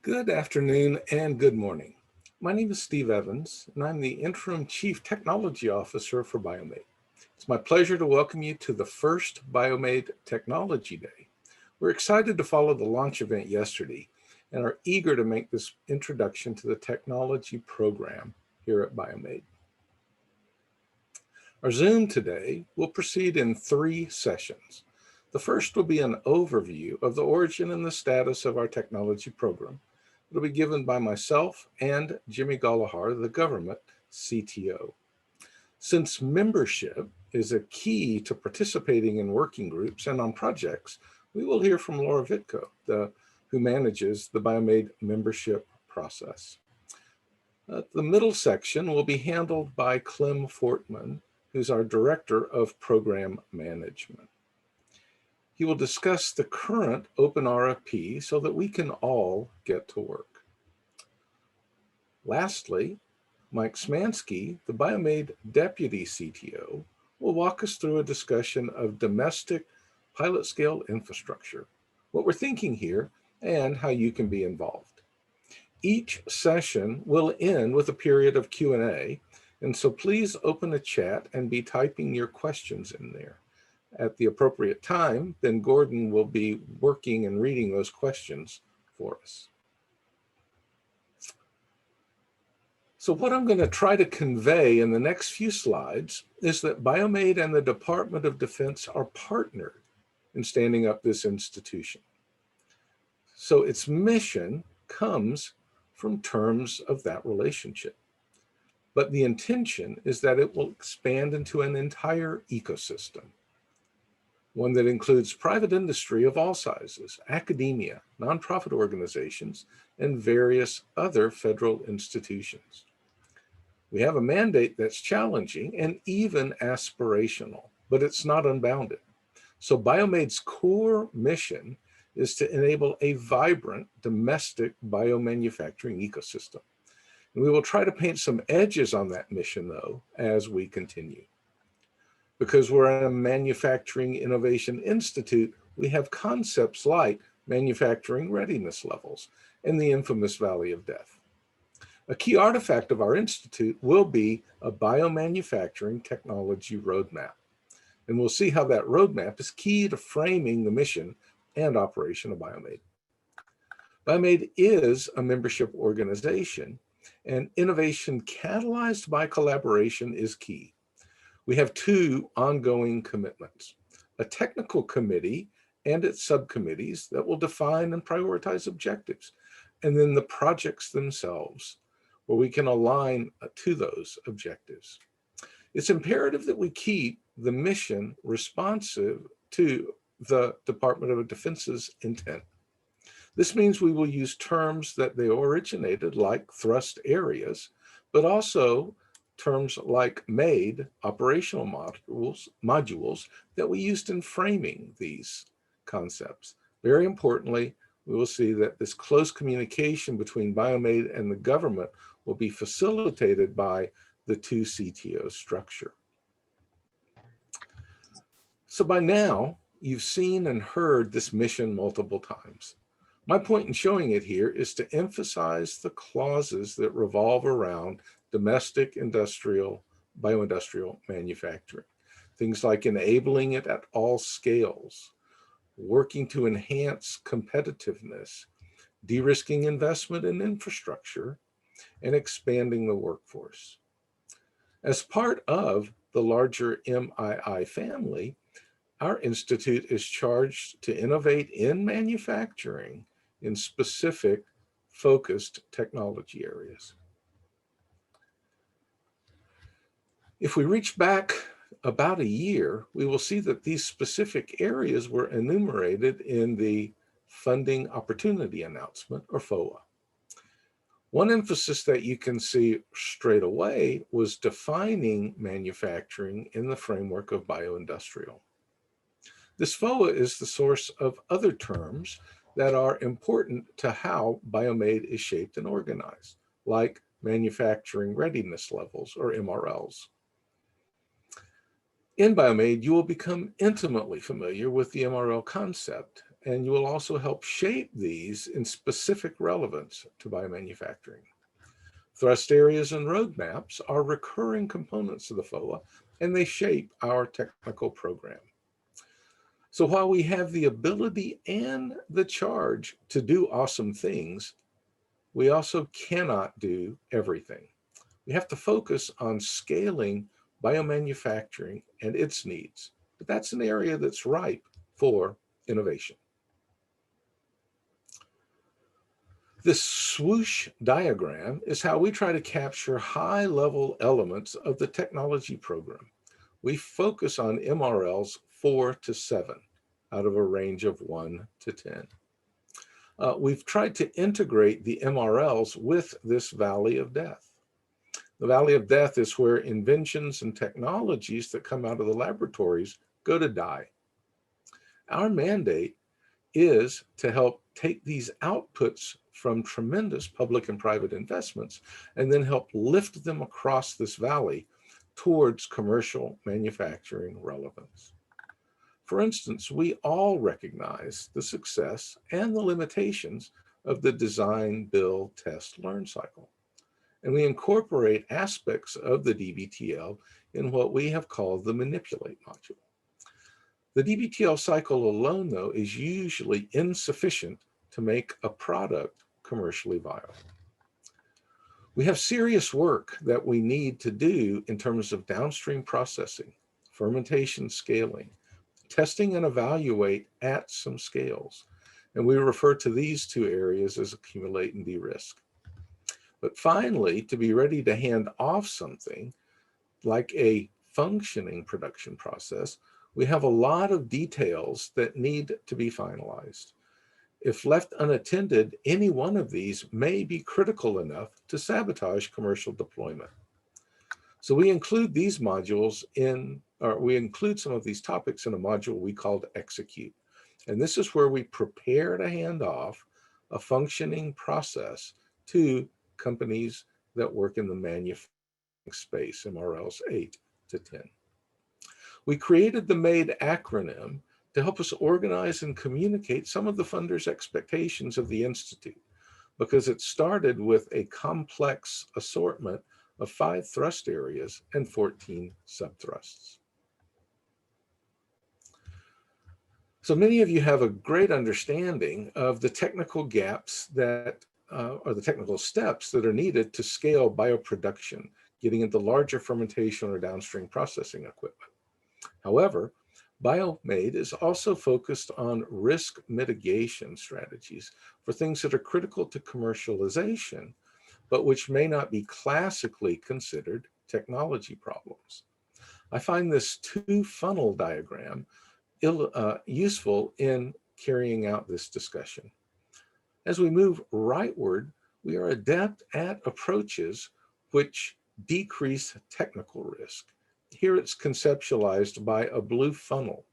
Good afternoon and good morning. My name is Steve Evans, and I'm the Interim Chief Technology Officer for BioMADE. It's my pleasure to welcome you to the first BioMADE Technology Day. We're excited to follow the launch event yesterday and are eager to make this introduction to the technology program here at BioMADE. Our Zoom today will proceed in 3 sessions. The first will be an overview of the origin and the status of our technology program. It'll be given by myself and Jimmy Gollahar, the government CTO. Since membership is a key to participating in working groups and on projects, we will hear from Laura Vitko, who manages the BioMADE membership process. The middle section will be handled by Clem Fortman, who's our Director of Program Management. He will discuss the current open RFP so that we can all get to work. Lastly, Mike Smanski, the BioMADE Deputy CTO, will walk us through a discussion of domestic pilot scale infrastructure, what we're thinking here, and how you can be involved. Each session will end with a period of Q&A, and so please open a chat and be typing your questions in there. At the appropriate time, then Gordon will be working and reading those questions for us. So what I'm going to try to convey in the next few slides is that BioMADE and the Department of Defense are partnered in standing up this institution. So its mission comes from terms of that relationship. But the intention is that it will expand into an entire ecosystem, one that includes private industry of all sizes, academia, nonprofit organizations, and various other federal institutions. We have a mandate that's challenging and even aspirational, but it's not unbounded. So BioMADE's core mission is to enable a vibrant domestic biomanufacturing ecosystem. And we will try to paint some edges on that mission, though, as we continue. Because we're a manufacturing innovation institute, we have concepts like manufacturing readiness levels and the infamous Valley of Death. A key artifact of our institute will be a biomanufacturing technology roadmap. And we'll see how that roadmap is key to framing the mission and operation of BioMADE. BioMADE is a membership organization, and innovation catalyzed by collaboration is key. We have 2 ongoing commitments: a technical committee and its subcommittees that will define and prioritize objectives, and then the projects themselves, where we can align to those objectives. It's imperative that we keep the mission responsive to the Department of Defense's intent. This means we will use terms that they originated, like thrust areas, but also terms like MADE, operational modules that we used in framing these concepts. Very importantly, we will see that this close communication between BioMADE and the government will be facilitated by the 2 CTO structure. So by now, you've seen and heard this mission multiple times. My point in showing it here is to emphasize the clauses that revolve around domestic bioindustrial manufacturing. Things like enabling it at all scales, working to enhance competitiveness, de-risking investment in infrastructure, and expanding the workforce. As part of the larger MII family, our institute is charged to innovate in manufacturing in specific focused technology areas. If we reach back about a year, we will see that these specific areas were enumerated in the Funding Opportunity Announcement, or FOA. One emphasis that you can see straight away was defining manufacturing in the framework of bioindustrial. This FOA is the source of other terms that are important to how BioMADE is shaped and organized, like manufacturing readiness levels, or MRLs. In BioMADE, you will become intimately familiar with the MRL concept and you will also help shape these in specific relevance to biomanufacturing. Thrust areas and roadmaps are recurring components of the FOA, and they shape our technical program. So while we have the ability and the charge to do awesome things, we also cannot do everything. We have to focus on scaling biomanufacturing and its needs, but that's an area that's ripe for innovation. This swoosh diagram is how we try to capture high-level elements of the technology program. We focus on MRLs 4 to 7 out of a range of 1 to 10. We've tried to integrate the MRLs with this valley of death. The valley of death is where inventions and technologies that come out of the laboratories go to die. Our mandate is to help take these outputs from tremendous public and private investments and then help lift them across this valley towards commercial manufacturing relevance. For instance, we all recognize the success and the limitations of the design, build, test, learn cycle. And we incorporate aspects of the DBTL in what we have called the manipulate module. The DBTL cycle alone, though, is usually insufficient to make a product commercially viable. We have serious work that we need to do in terms of downstream processing, fermentation scaling, testing and evaluate at some scales. And we refer to these two areas as accumulate and de-risk. But finally, to be ready to hand off something like a functioning production process, we have a lot of details that need to be finalized. If left unattended, any one of these may be critical enough to sabotage commercial deployment. So we include these modules we include some of these topics in a module we called execute. And this is where we prepare to hand off a functioning process to companies that work in the manufacturing space, MRLs 8 to 10. We created the MADE acronym to help us organize and communicate some of the funders' expectations of the Institute, because it started with a complex assortment of 5 thrust areas and 14 subthrusts. So many of you have a great understanding of the technical gaps that, or the technical steps that are needed to scale bioproduction, getting into larger fermentation or downstream processing equipment. However, BioMADE is also focused on risk mitigation strategies for things that are critical to commercialization, but which may not be classically considered technology problems. I find this 2-funnel diagram useful in carrying out this discussion. As we move rightward, we are adept at approaches which decrease technical risk. Here it's conceptualized by a blue funnel.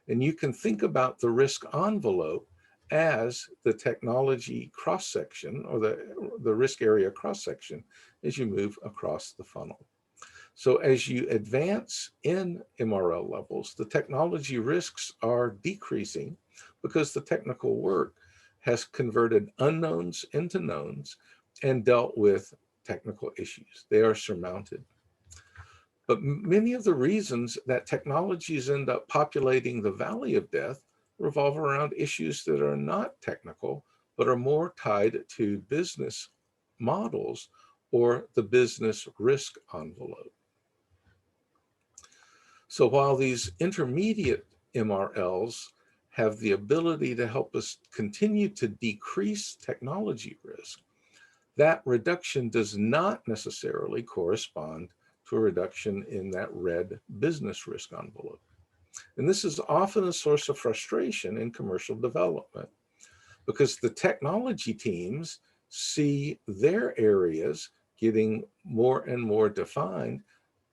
And you can think about the risk envelope as the technology cross-section or the risk area cross-section as you move across the funnel. So as you advance in MRL levels, the technology risks are decreasing because the technical work has converted unknowns into knowns and dealt with technical issues. They are surmounted. But many of the reasons that technologies end up populating the valley of death revolve around issues that are not technical, but are more tied to business models or the business risk envelope. So while these intermediate MRLs have the ability to help us continue to decrease technology risk, that reduction does not necessarily correspond to a reduction in that red business risk envelope. And this is often a source of frustration in commercial development because the technology teams see their areas getting more and more defined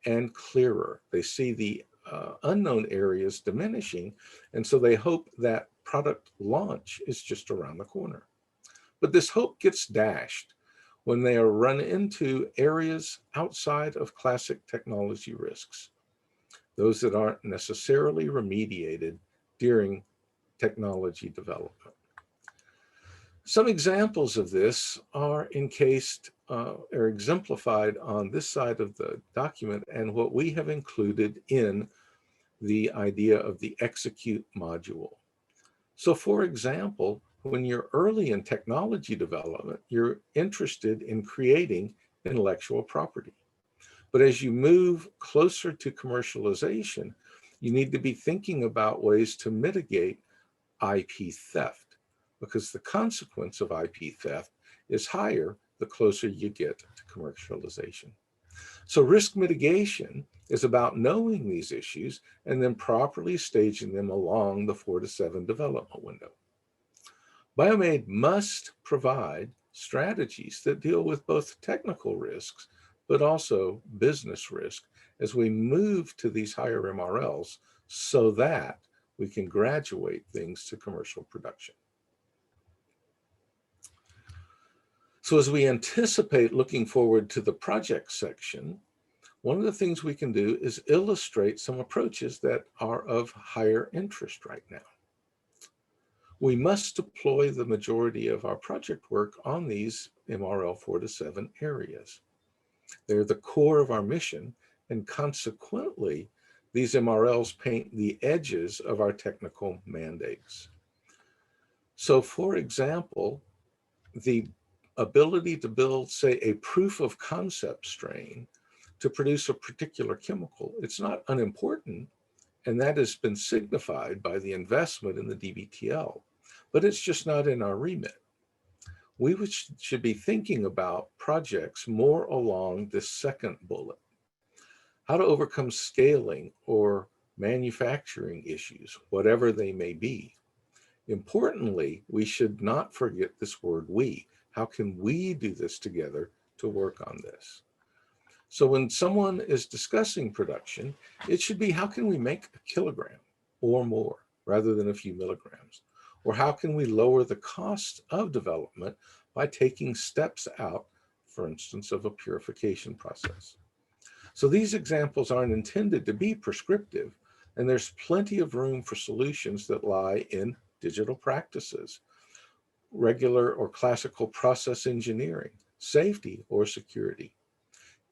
and clearer. They see the unknown areas diminishing, and so they hope that product launch is just around the corner. But this hope gets dashed when they are run into areas outside of classic technology risks, those that aren't necessarily remediated during technology development. Some examples of this are encased or exemplified on this side of the document and what we have included in the idea of the execute module. So for example, when you're early in technology development, you're interested in creating intellectual property. But as you move closer to commercialization, you need to be thinking about ways to mitigate IP theft, because the consequence of IP theft is higher the closer you get to commercialization. So risk mitigation is about knowing these issues and then properly staging them along the 4 to 7 development window. BioMADE must provide strategies that deal with both technical risks, but also business risk as we move to these higher MRLs so that we can graduate things to commercial production. So as we anticipate looking forward to the project section, one of the things we can do is illustrate some approaches that are of higher interest right now. We must deploy the majority of our project work on these MRL 4 to 7 areas. They're the core of our mission, and consequently, these MRLs paint the edges of our technical mandates. So for example, the ability to build, say, a proof of concept strain to produce a particular chemical, it's not unimportant, and that has been signified by the investment in the DBTL, but it's just not in our remit. We should be thinking about projects more along this second bullet. How to overcome scaling or manufacturing issues, whatever they may be. Importantly, we should not forget this word we. How can we do this together to work on this? So when someone is discussing production, it should be how can we make a kilogram or more rather than a few milligrams? Or how can we lower the cost of development by taking steps out, for instance, of a purification process? So these examples aren't intended to be prescriptive, and there's plenty of room for solutions that lie in digital practices, regular or classical process engineering, safety or security,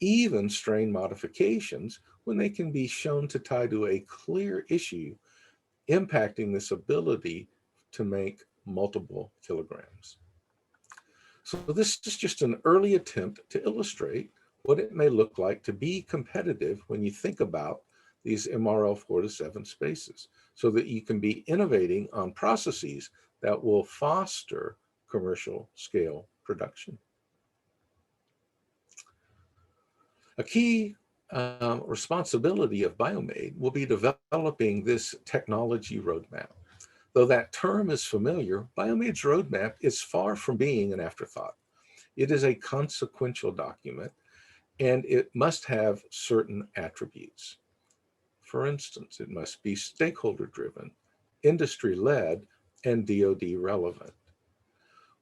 even strain modifications when they can be shown to tie to a clear issue impacting this ability to make multiple kilograms. So this is just an early attempt to illustrate what it may look like to be competitive when you think about these MRL 4 to 7 spaces, so that you can be innovating on processes that will foster commercial scale production. A key responsibility of BioMADE will be developing this technology roadmap. Though that term is familiar, BioMADE's roadmap is far from being an afterthought. It is a consequential document, and it must have certain attributes. For instance, it must be stakeholder-driven, industry-led, and DoD relevant.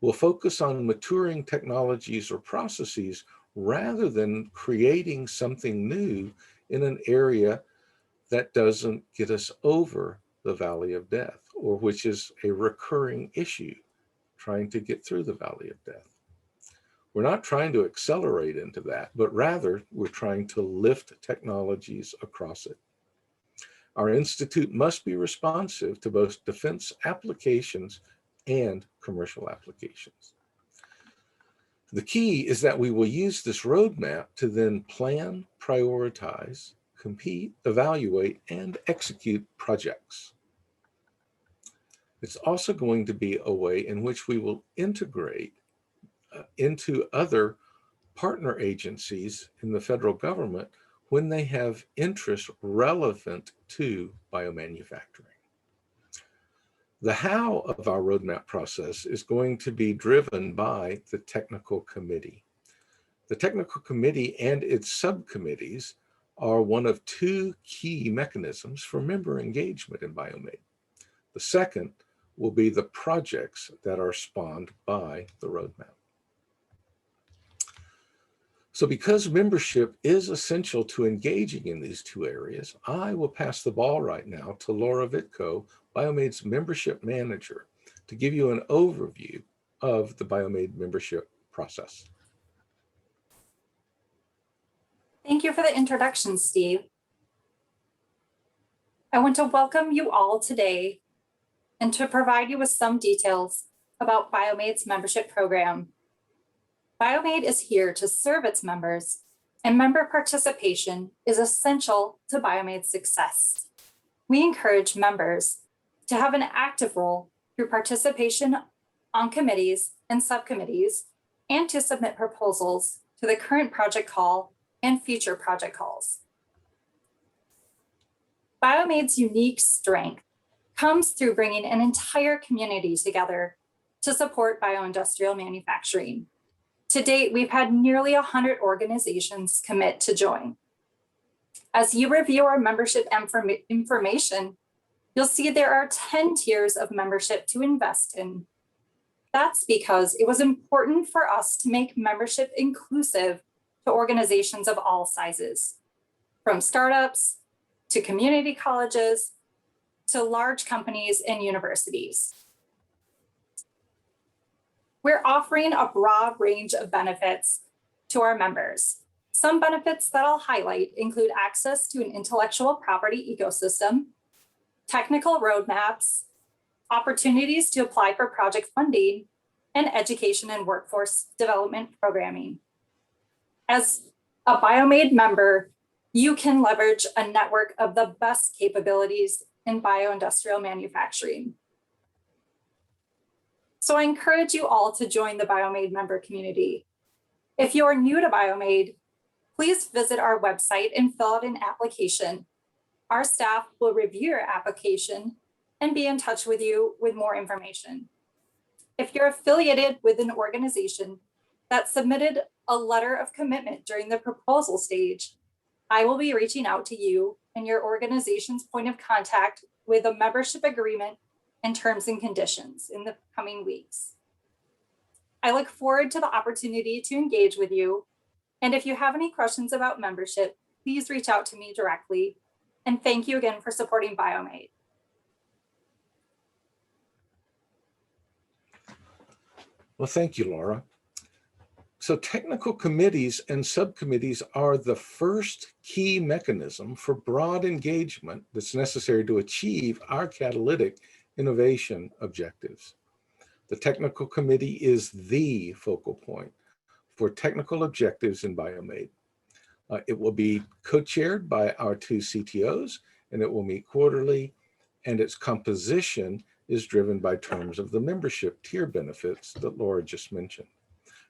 We'll focus on maturing technologies or processes rather than creating something new in an area that doesn't get us over the valley of death, or which is a recurring issue, trying to get through the valley of death. We're not trying to accelerate into that, but rather we're trying to lift technologies across it. Our institute must be responsive to both defense applications and commercial applications. The key is that we will use this roadmap to then plan, prioritize, compete, evaluate, and execute projects. It's also going to be a way in which we will integrate into other partner agencies in the federal government when they have interests relevant to biomanufacturing. The how of our roadmap process is going to be driven by the technical committee. The technical committee and its subcommittees are one of two key mechanisms for member engagement in BioMADE. The second will be the projects that are spawned by the roadmap. So because membership is essential to engaging in these two areas, I will pass the ball right now to Laura Vitko, BioMADE's membership manager, to give you an overview of the BioMADE membership process. Thank you for the introduction, Steve. I want to welcome you all today and to provide you with some details about BioMADE's membership program. BioMADE is here to serve its members, and member participation is essential to BioMADE's success. We encourage members to have an active role through participation on committees and subcommittees, and to submit proposals to the current project call and future project calls. BioMADE's unique strength comes through bringing an entire community together to support bioindustrial manufacturing. To date, we've had nearly 100 organizations commit to join. As you review our membership information, you'll see there are 10 tiers of membership to invest in. That's because it was important for us to make membership inclusive to organizations of all sizes, from startups to community colleges to large companies and universities. We're offering a broad range of benefits to our members. Some benefits that I'll highlight include access to an intellectual property ecosystem, technical roadmaps, opportunities to apply for project funding, and education and workforce development programming. As a BioMADE member, you can leverage a network of the best capabilities in bioindustrial manufacturing. So I encourage you all to join the BioMADE member community. If you're new to BioMADE, please visit our website and fill out an application. Our staff will review your application and be in touch with you with more information. If you're affiliated with an organization that submitted a letter of commitment during the proposal stage, I will be reaching out to you and your organization's point of contact with a membership agreement and terms and conditions in the coming weeks. I look forward to the opportunity to engage with you. And if you have any questions about membership, please reach out to me directly. And thank you again for supporting BioMADE. Well, thank you, Laura. So technical committees and subcommittees are the first key mechanism for broad engagement that's necessary to achieve our catalytic innovation objectives. The technical committee is the focal point for technical objectives in BioMADE. It will be co-chaired by our two CTOs, and it will meet quarterly, and its composition is driven by terms of the membership tier benefits that Laura just mentioned.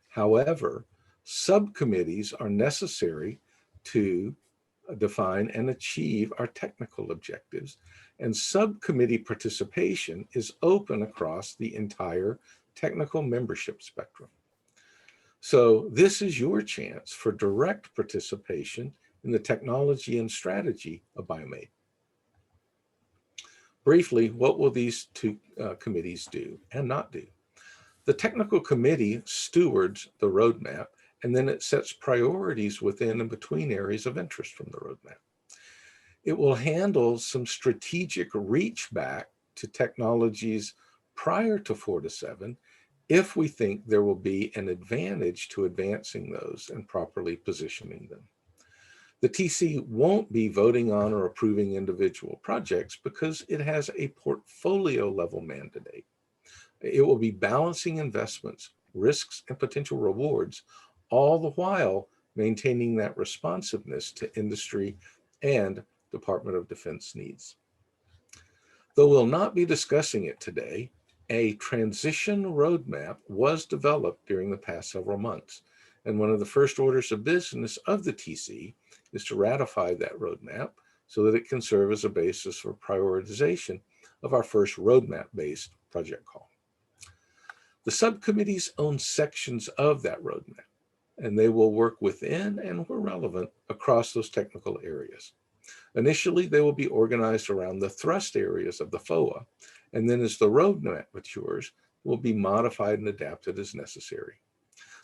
However, subcommittees are necessary to define and achieve our technical objectives, and subcommittee participation is open across the entire technical membership spectrum. So this is your chance for direct participation in the technology and strategy of BioMADE. Briefly, what will these two committees do and not do? The technical committee stewards the roadmap, and then it sets priorities within and between areas of interest from the roadmap. It will handle some strategic reach back to technologies prior to 4 to 7 if we think there will be an advantage to advancing those and properly positioning them. The TC won't be voting on or approving individual projects because it has a portfolio level mandate. It will be balancing investments, risks, and potential rewards, all the while maintaining that responsiveness to industry and Department of Defense needs. Though we'll not be discussing it today, a transition roadmap was developed during the past several months. And one of the first orders of business of the TC is to ratify that roadmap so that it can serve as a basis for prioritization of our first roadmap-based project call. The subcommittees own sections of that roadmap, and they will work within and where relevant across those technical areas. Initially, they will be organized around the thrust areas of the FOA, and then as the roadmap matures, will be modified and adapted as necessary.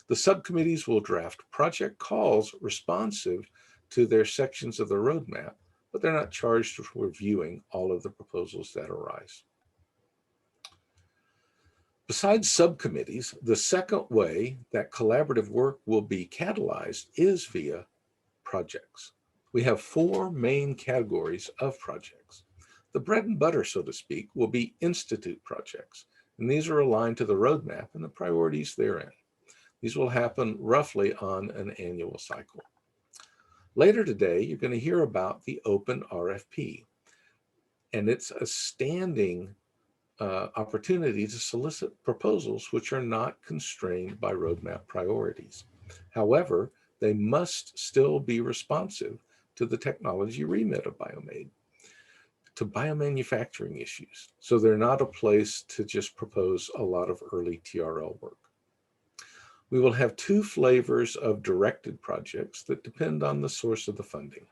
The subcommittees will draft project calls responsive to their sections of the roadmap, but they're not charged with reviewing all of the proposals that arise. Besides subcommittees, the second way that collaborative work will be catalyzed is via projects. We have four main categories of projects. The bread and butter, so to speak, will be institute projects, and these are aligned to the roadmap and the priorities therein. These will happen roughly on an annual cycle. Later today, you're going to hear about the open RFP, and it's a standing opportunity to solicit proposals which are not constrained by roadmap priorities. However, they must still be responsive to the technology remit of BioMADE, to biomanufacturing issues. So they're not a place to just propose a lot of early TRL work. We will have two flavors of directed projects that depend on the source of the funding.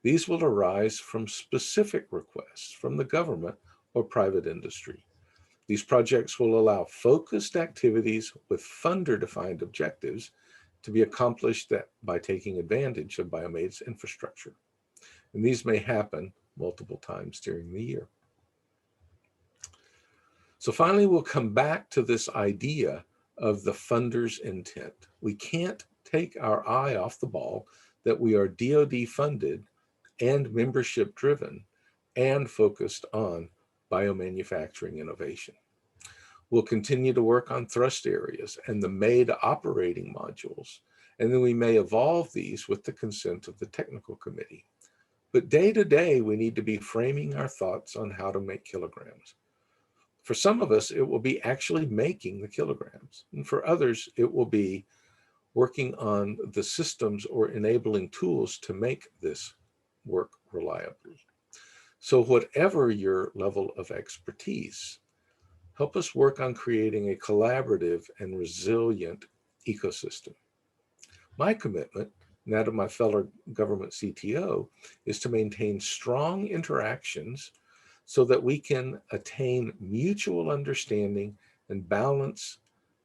These will arise from specific requests from the government or private industry. These projects will allow focused activities with funder-defined objectives to be accomplished by taking advantage of BioMADE's infrastructure. And these may happen multiple times during the year. So finally, we'll come back to this idea of the funder's intent. We can't take our eye off the ball that we are DoD funded and membership driven and focused on biomanufacturing innovation. We'll continue to work on thrust areas and the MADE operating modules, and then we may evolve these with the consent of the technical committee. But day to day, we need to be framing our thoughts on how to make kilograms. For some of us, it will be actually making the kilograms. And for others, it will be working on the systems or enabling tools to make this work reliably. So whatever your level of expertise, help us work on creating a collaborative and resilient ecosystem. My commitment, and that of my fellow government CTO, is to maintain strong interactions so that we can attain mutual understanding and balance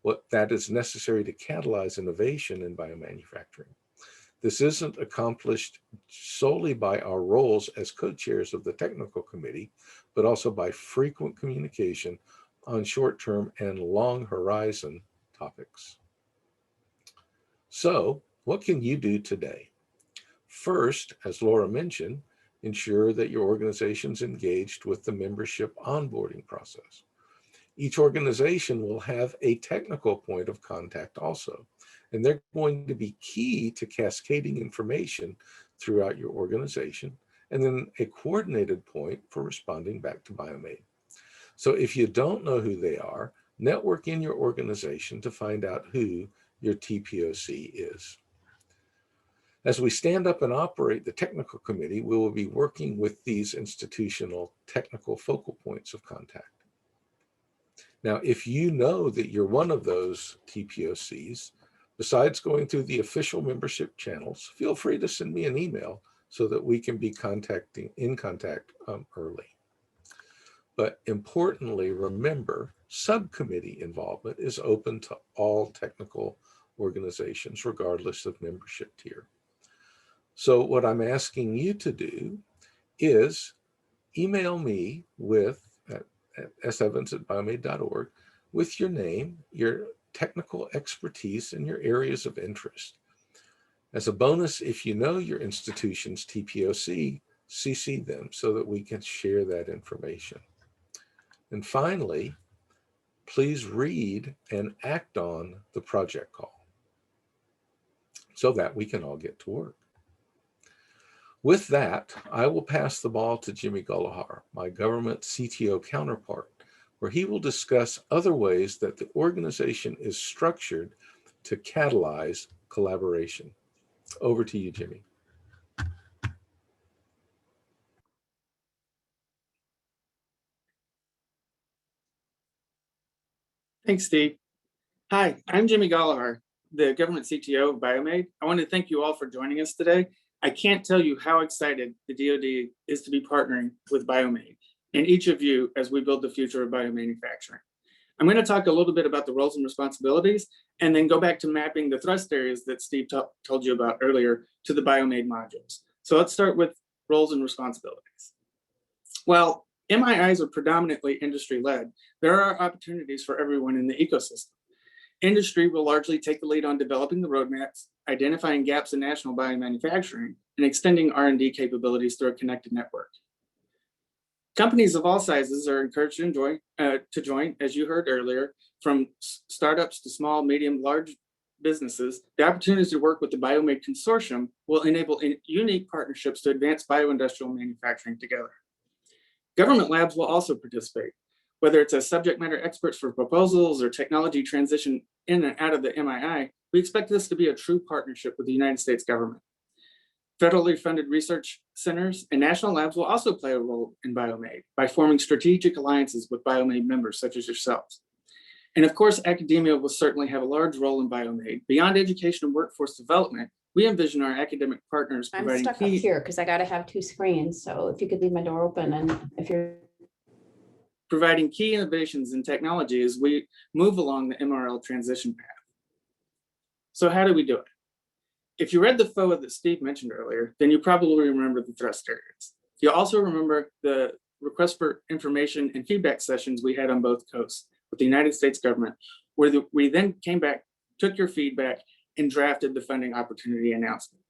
what that is necessary to catalyze innovation in biomanufacturing. This isn't accomplished solely by our roles as co-chairs of the technical committee, but also by frequent communication on short-term and long horizon topics. So, what can you do today? First, as Laura mentioned, ensure that your organization's engaged with the membership onboarding process. Each organization will have a technical point of contact also, and they're going to be key to cascading information throughout your organization, and then a coordinated point for responding back to BioMADE. So if you don't know who they are, network in your organization to find out who your TPOC is. As we stand up and operate the technical committee, we will be working with these institutional technical focal points of contact. Now, if you know that you're one of those TPOCs, besides going through the official membership channels, feel free to send me an email so that we can be in contact early. But importantly, remember, subcommittee involvement is open to all technical organizations, regardless of membership tier. So what I'm asking you to do is email me at sevens@biomade.org with your name, your technical expertise, and your areas of interest. As a bonus, if you know your institution's TPOC, CC them so that we can share that information. And finally, please read and act on the project call so that we can all get to work. With that, I will pass the ball to Jimmy Gullahar, my government CTO counterpart, where he will discuss other ways that the organization is structured to catalyze collaboration. Over to you, Jimmy. Thanks, Steve. Hi, I'm Jimmy Gullahar, the government CTO of BioMADE. I want to thank you all for joining us today. I can't tell you how excited the DoD is to be partnering with BioMADE and each of you as we build the future of biomanufacturing. I'm going to talk a little bit about the roles and responsibilities and then go back to mapping the thrust areas that Steve told you about earlier to the BioMADE modules. So let's start with roles and responsibilities. Well, MIIs are predominantly industry-led. There are opportunities for everyone in the ecosystem. Industry will largely take the lead on developing the roadmaps, identifying gaps in national biomanufacturing, and extending R&D capabilities through a connected network. Companies of all sizes are encouraged to join, as you heard earlier, from startups to small, medium, large businesses. The opportunities to work with the BioMADE Consortium will enable unique partnerships to advance bioindustrial manufacturing together. Government labs will also participate, whether it's as subject matter experts for proposals or technology transition in and out of the MII. We expect this to be a true partnership with the United States government. Federally funded research centers and national labs will also play a role in BioMADE by forming strategic alliances with BioMADE members such as yourselves. And of course, academia will certainly have a large role in BioMADE. Beyond education and workforce development, we envision our academic partners I'm providing stuck up here because I gotta have two screens. So if you could leave my door open and if you're. providing key innovations in technology as we move along the MRL transition path. So how do we do it? If you read the FOA that Steve mentioned earlier, then you probably remember the thrust areas. You'll also remember the request for information and feedback sessions we had on both coasts with the United States government, where we then came back, took your feedback, and drafted the funding opportunity announcement.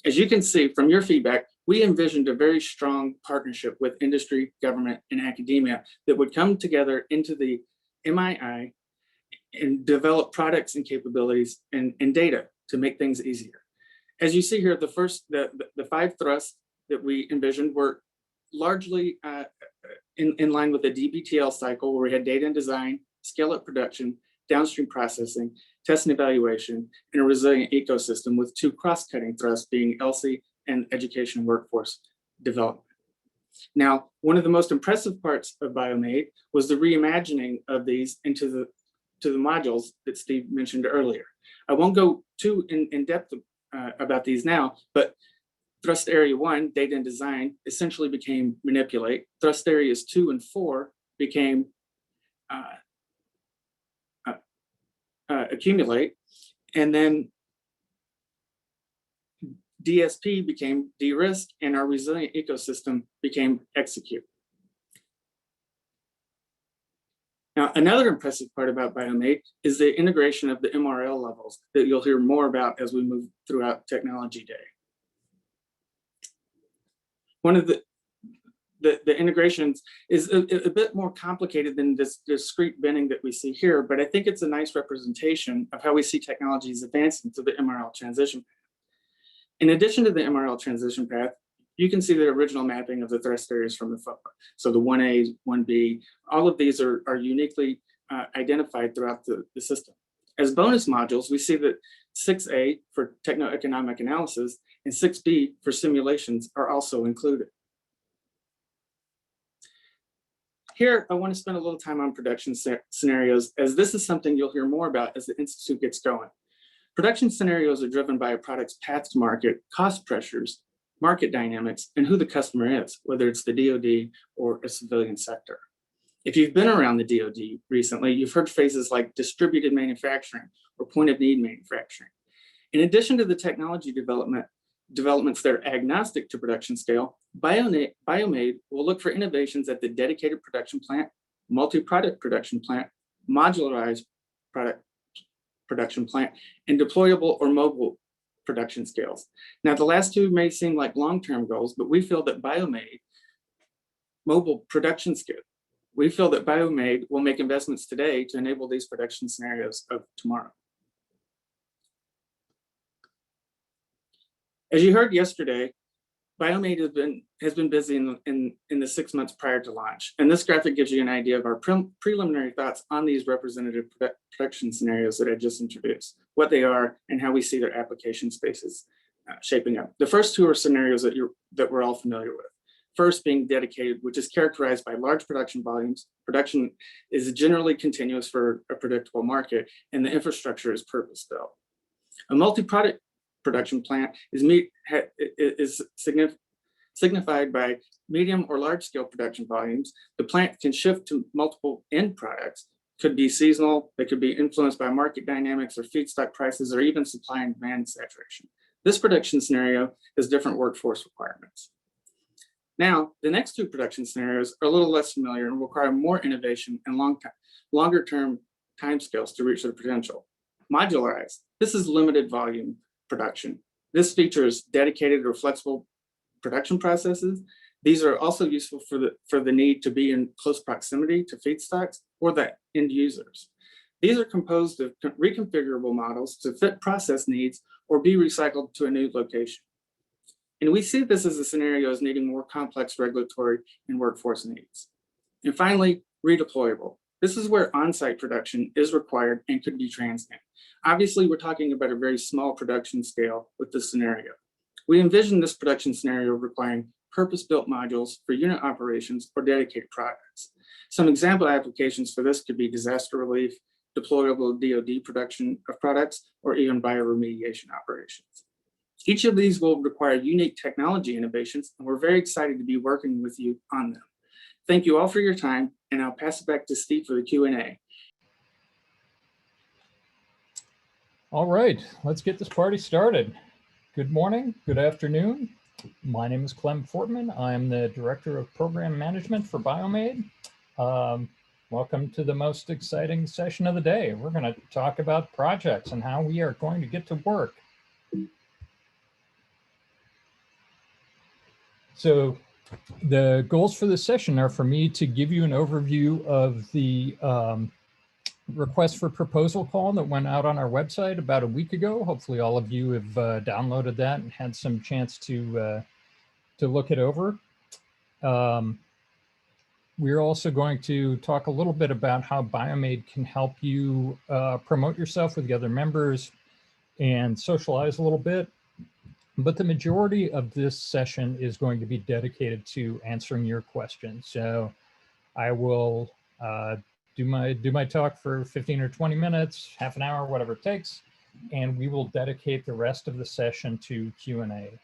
As you can see from your feedback, we envisioned a very strong partnership with industry, government, and academia that would come together into the MII and develop products and capabilities and data to make things easier. As you see here, the 5 thrusts that we envisioned were largely in line with the DBTL cycle, where we had data and design, scale-up production, downstream processing, test and evaluation, and a resilient ecosystem, with 2 cross-cutting thrusts being ELSI and education and workforce development. Now, one of the most impressive parts of BioMADE was the reimagining of these into the modules that Steve mentioned earlier. I won't go too in depth about these now, but thrust area 1, data and design, essentially became manipulate. Thrust areas 2 and 4 became accumulate, and then DSP became de-risk, and our resilient ecosystem became execute. Now, another impressive part about BioMADE is the integration of the MRL levels that you'll hear more about as we move throughout Technology Day. One of the integrations is a bit more complicated than this discrete binning that we see here, but I think it's a nice representation of how we see technologies advancing through the MRL transition path. In addition to the MRL transition path, you can see the original mapping of the thrust areas from the FOA. So the 1A, 1B, all of these are uniquely identified throughout the system. As bonus modules, we see that 6A for techno-economic analysis and 6B for simulations are also included. Here, I want to spend a little time on production scenarios, as this is something you'll hear more about as the Institute gets going. Production scenarios are driven by a product's path to market, cost pressures, market dynamics, and who the customer is, whether it's the DoD or a civilian sector. If you've been around the DoD recently, you've heard phrases like distributed manufacturing or point of need manufacturing. In addition to the technology developments that are agnostic to production scale, BioMADE will look for innovations at the dedicated production plant, multi-product production plant, modularized product production plant, and deployable or mobile production scales. Now, the last 2 may seem like long-term goals, but we feel that BioMADE mobile production scale, we feel that BioMADE will make investments today to enable these production scenarios of tomorrow. As you heard yesterday, BioMADE has been busy in the 6 months prior to launch. And this graphic gives you an idea of our preliminary thoughts on these representative production scenarios that I just introduced, what they are, and how we see their application spaces shaping up. The first 2 are scenarios that we're all familiar with. First being dedicated, which is characterized by large production volumes. Production is generally continuous for a predictable market, and the infrastructure is purpose-built. A multi-product production plant is signified by medium or large scale production volumes. The plant can shift to multiple end products, could be seasonal, they could be influenced by market dynamics or feedstock prices, or even supply and demand saturation. This production scenario has different workforce requirements. Now, the next two production scenarios are a little less familiar and require more innovation and longer-term timescales to reach their potential. Modularized. This is limited volume production. This features dedicated or flexible production processes. These are also useful for the need to be in close proximity to feedstocks or the end users. These are composed of reconfigurable models to fit process needs or be recycled to a new location. And we see this as a scenario as needing more complex regulatory and workforce needs. And finally, redeployable. This is where on-site production is required and could be transient. Obviously, we're talking about a very small production scale with this scenario. We envision this production scenario requiring purpose-built modules for unit operations or dedicated products. Some example applications for this could be disaster relief, deployable DoD production of products, or even bioremediation operations. Each of these will require unique technology innovations, and we're very excited to be working with you on them. Thank you all for your time, and I'll pass it back to Steve for the Q&A. All right, let's get this party started. Good morning, good afternoon. My name is Clem Fortman. I'm the Director of Program Management for BioMADE. Welcome to the most exciting session of the day. We're going to talk about projects and how we are going to get to work. So the goals for this session are for me to give you an overview of the request for proposal call that went out on our website about a week ago. Hopefully all of you have downloaded that and had some chance to look it over. We're also going to talk a little bit about how BioMADE can help you promote yourself with the other members and socialize a little bit. But the majority of this session is going to be dedicated to answering your questions. So I will do my talk for 15 or 20 minutes, half an hour, whatever it takes, and we will dedicate the rest of the session to Q&A.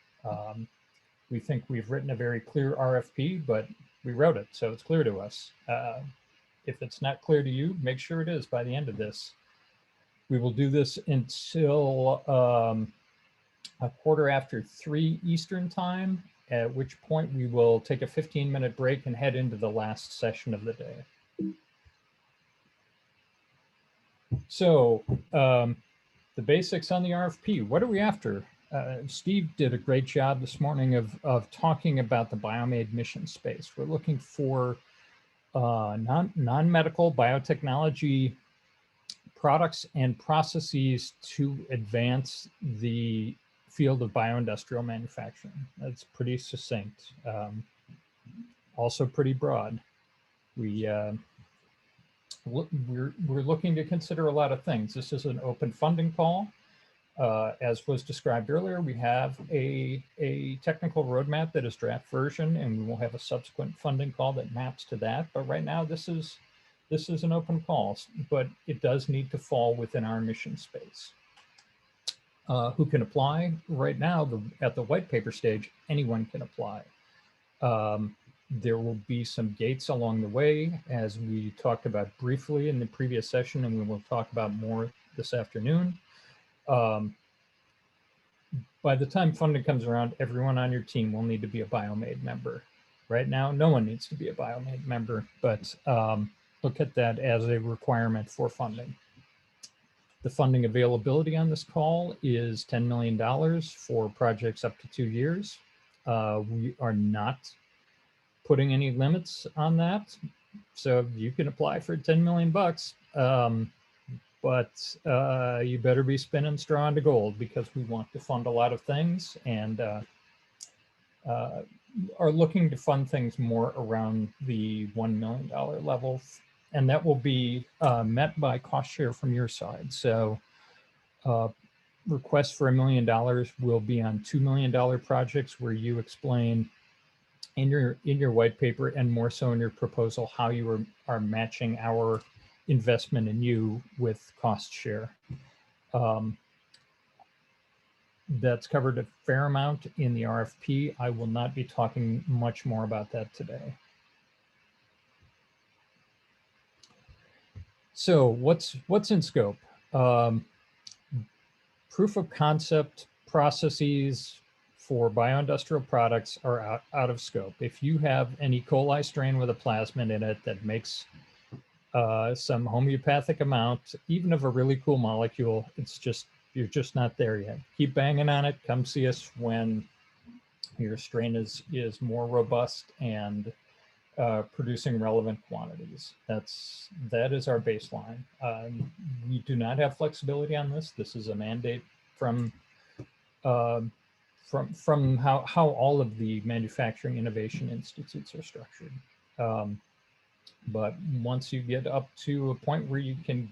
We think we've written a very clear RFP, but we wrote it, so it's clear to us. If it's not clear to you, make sure it is by the end of this. We will do this until 3:15 Eastern time, at which point we will take a 15-minute break and head into the last session of the day. So the basics on the RFP, what are we after? Steve did a great job this morning of talking about the BioMADE mission space. We're looking for non-medical biotechnology products and processes to advance the field of bioindustrial manufacturing. That's pretty succinct, also pretty broad. We're looking to consider a lot of things. This is an open funding call. As was described earlier, we have a technical roadmap that is draft version, and we will have a subsequent funding call that maps to that. But right now, this is an open call, but it does need to fall within our mission space. Who can apply? Right now, at the white paper stage, anyone can apply. There will be some gates along the way, as we talked about briefly in the previous session, and we will talk about more this afternoon. By the time funding comes around, everyone on your team will need to be a BioMADE member. Right now, no one needs to be a BioMADE member, but look at that as a requirement for funding. The funding availability on this call is $10 million for projects up to 2 years. We are not putting any limits on that, so you can apply for 10 million bucks. But you better be spinning straw into gold, because we want to fund a lot of things and are looking to fund things more around the $1 million level. And that will be met by cost share from your side. So requests for $1 million will be on $2 million projects, where you explain in your white paper and more so in your proposal how you are matching our investment in you with cost share. That's covered a fair amount in the RFP. I will not be talking much more about that today. So what's in scope? Proof of concept processes for bioindustrial products are out of scope. If you have an E. coli strain with a plasmid in it that makes some homeopathic amount, even of a really cool molecule, you're just not there yet. Keep banging on it. Come see us when your strain is more robust and producing relevant quantities. That is our baseline. We do not have flexibility on this. This is a mandate from how all of the manufacturing innovation institutes are structured. But once you get up to a point where you can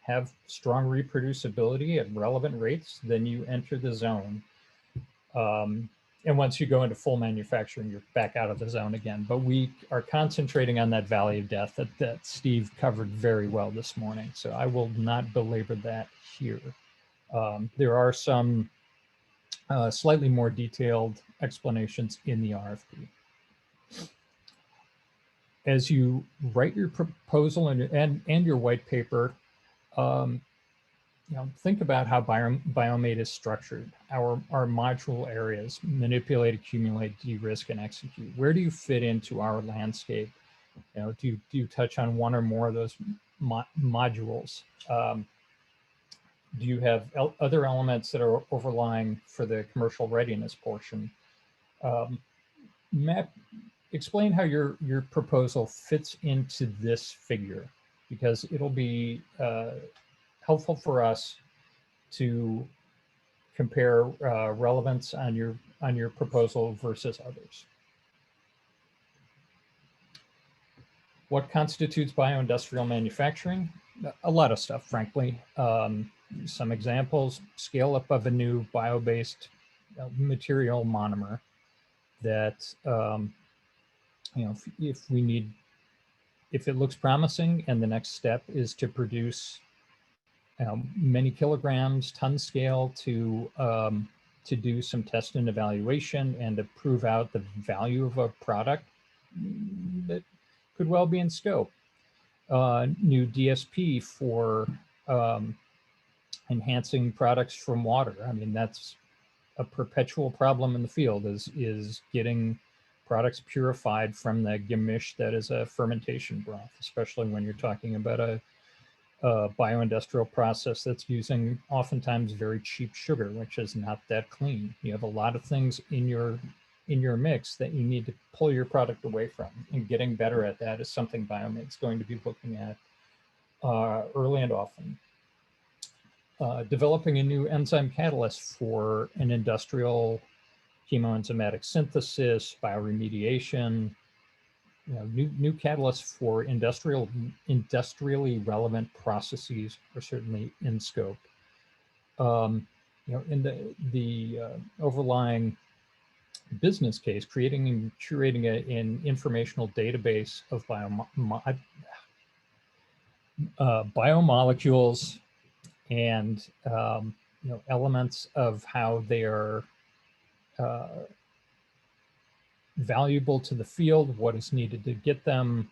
have strong reproducibility at relevant rates, then you enter the zone. And once you go into full manufacturing, you're back out of the zone again. But we are concentrating on that valley of death that Steve covered very well this morning. So I will not belabor that here. There are some slightly more detailed explanations in the RFP. As you write your proposal and your white paper, think about how BioMADE is structured. Our module areas: manipulate, accumulate, de-risk, and execute. Where do you fit into our landscape? Do you touch on one or more of those modules? Do you have other elements that are overlying for the commercial readiness portion? Explain how your proposal fits into this figure, because it'll be helpful for us to compare relevance on your proposal versus others. What constitutes bioindustrial manufacturing? A lot of stuff, frankly. Some examples: scale up of a new bio-based material monomer that, if it looks promising and the next step is to produce many kilograms, ton scale to do some test and evaluation and to prove out the value of a product, that could well be in scope. New DSP for enhancing products from water. I mean, that's a perpetual problem in the field, is getting products purified from the gemisch that is a fermentation broth, especially when you're talking about a bioindustrial process that's using oftentimes very cheap sugar, which is not that clean. You have a lot of things in your mix that you need to pull your product away from, and getting better at that is something BioMADE's going to be looking at early and often. Developing a new enzyme catalyst for an industrial chemoenzymatic synthesis, bioremediation, new catalysts for industrially relevant processes are certainly in scope. In the overlying business case, creating and curating an informational database of biomolecules and elements of how they are valuable to the field, what is needed to get them,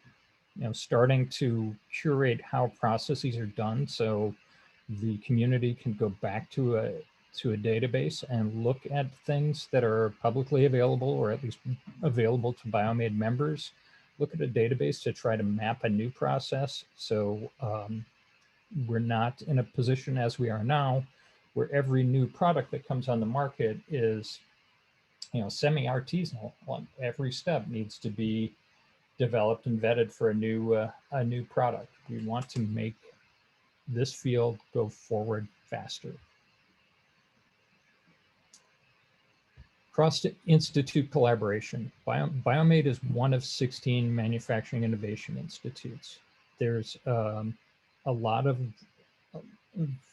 starting to curate how processes are done so the community can go back to a database and look at things that are publicly available, or at least available to BioMADE members. Look at a database to try to map a new process, so we're not in a position as we are now where every new product that comes on the market is semi-artisanal. Every step needs to be developed and vetted for a new product. We want to make this field go forward faster. Cross-institute collaboration. BioMADE is one of 16 manufacturing innovation institutes. There's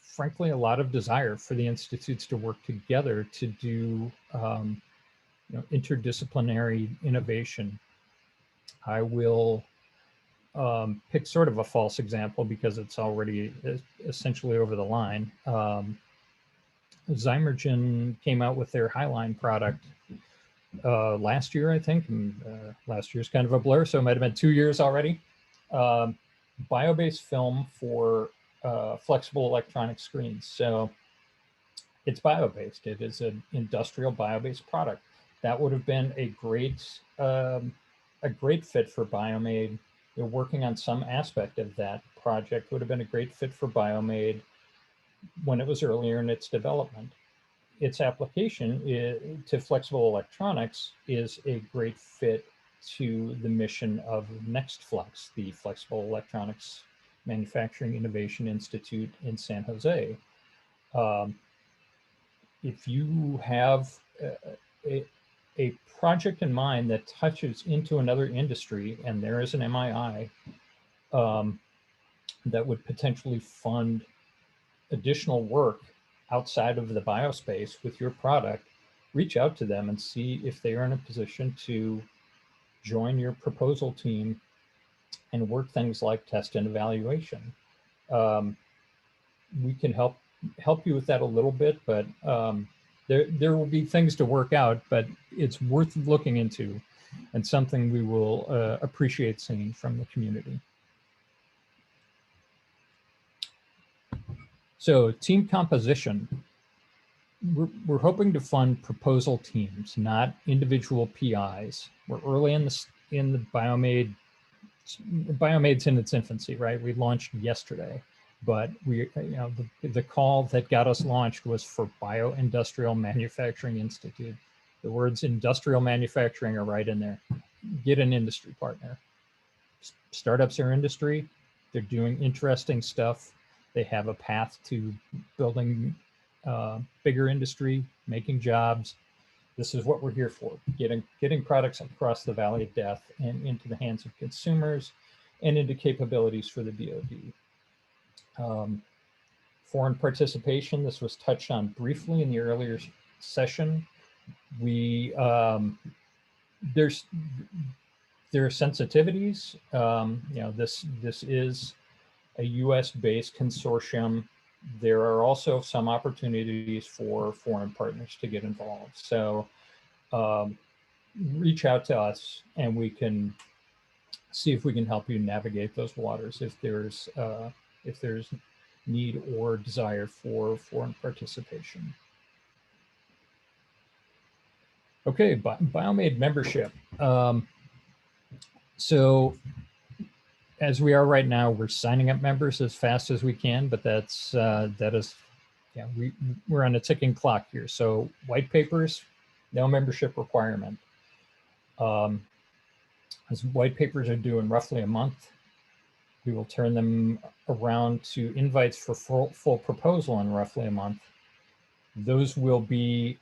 frankly, a lot of desire for the institutes to work together to do interdisciplinary innovation. I will pick sort of a false example because it's already essentially over the line. Zymergen came out with their Highline product last year, I think. Last year's kind of a blur, so it might have been 2 years already. Bio-based film for flexible electronic screens. So it's bio-based. It is an industrial bio-based product. That would have been a great fit for BioMADE. You're working on some aspect of that project would have been a great fit for BioMADE when it was earlier in its development. Its application to flexible electronics is a great fit to the mission of NextFlex, the Flexible Electronics Manufacturing Innovation Institute in San Jose. If you have a project in mind that touches into another industry, and there is an MII that would potentially fund additional work outside of the biospace with your product, reach out to them and see if they are in a position to join your proposal team and work things like test and evaluation. We can help you with that a little bit, but there will be things to work out, but it's worth looking into and something we will appreciate seeing from the community. So team composition. We're hoping to fund proposal teams, not individual PIs. We're early in the BioMADE. BioMADE's in its infancy, right? We launched yesterday, but the call that got us launched was for Bioindustrial Manufacturing Institute. The words industrial manufacturing are right in there. Get an industry partner. Startups are industry. They're doing interesting stuff. They have a path to building bigger industry, making jobs. This is what we're here for, getting products across the valley of death and into the hands of consumers and into capabilities for the DoD. Foreign participation, this was touched on briefly in the earlier session. There are sensitivities. This is a US-based consortium. There are also some opportunities for foreign partners to get involved. So reach out to us and we can see if we can help you navigate those waters if there's need or desire for foreign participation. Okay, BioMADE membership. So as we are right now, we're signing up members as fast as we can, but we're on a ticking clock here. So white papers, no membership requirement. As white papers are due in roughly a month, we will turn them around to invites for full proposal in roughly a month. Those will be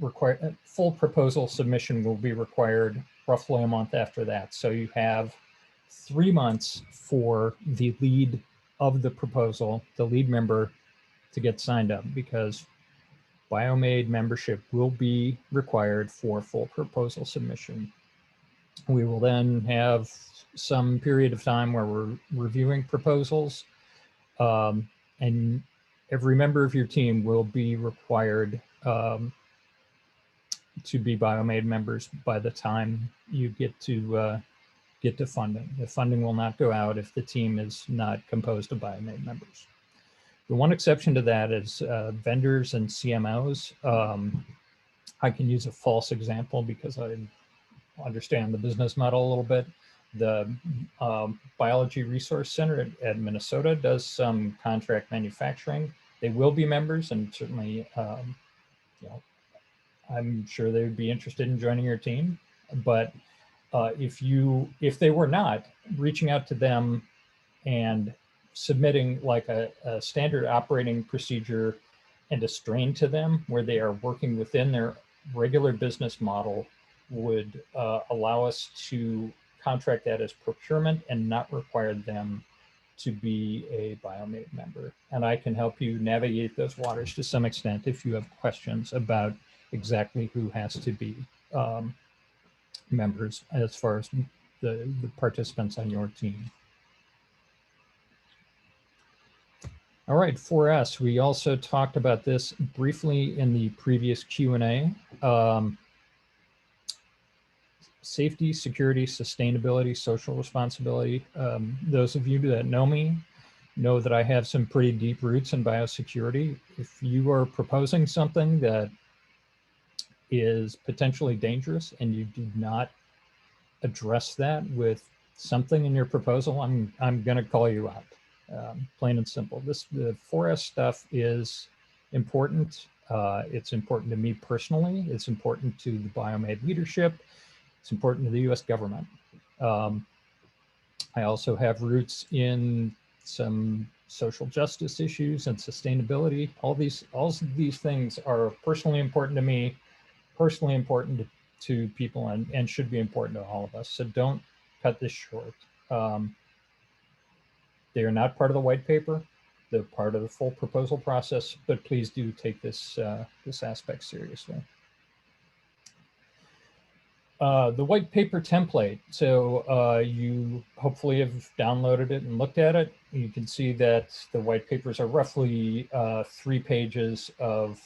required. Full proposal submission will be required roughly a month after that. So you have 3 months for the lead of the proposal, the lead member, to get signed up, because BioMADE membership will be required for full proposal submission. We will then have some period of time where we're reviewing proposals, and every member of your team will be required to be BioMADE members by the time you get to funding. The funding will not go out if the team is not composed of BioMADE members. The one exception to that is vendors and CMOs. I can use a false example because I understand the business model a little bit. The Biology Resource Center at Minnesota does some contract manufacturing. They will be members, and certainly, I'm sure they would be interested in joining your team. But if they were not, reaching out to them and submitting like a standard operating procedure and a strain to them where they are working within their regular business model would allow us to contract that as procurement and not require them to be a BioMADE member. And I can help you navigate those waters to some extent if you have questions about exactly who has to be members as far as the participants on your team. All right, for us, we also talked about this briefly in the previous Q&A. Safety, security, sustainability, social responsibility. Those of you that know me know that I have some pretty deep roots in biosecurity. If you are proposing something that is potentially dangerous and you do not address that with something in your proposal, I'm going to call you out, plain and simple. The 4S stuff is important. It's important to me personally. It's important to the BioMADE leadership. It's important to the U.S. government. I also have roots in some social justice issues and sustainability. All of these things are personally important to me, personally important to people, and should be important to all of us. So don't cut this short. They are not part of the white paper. They're part of the full proposal process, but please do take this aspect seriously. The white paper template. So you hopefully have downloaded it and looked at it. You can see that the white papers are roughly 3 pages of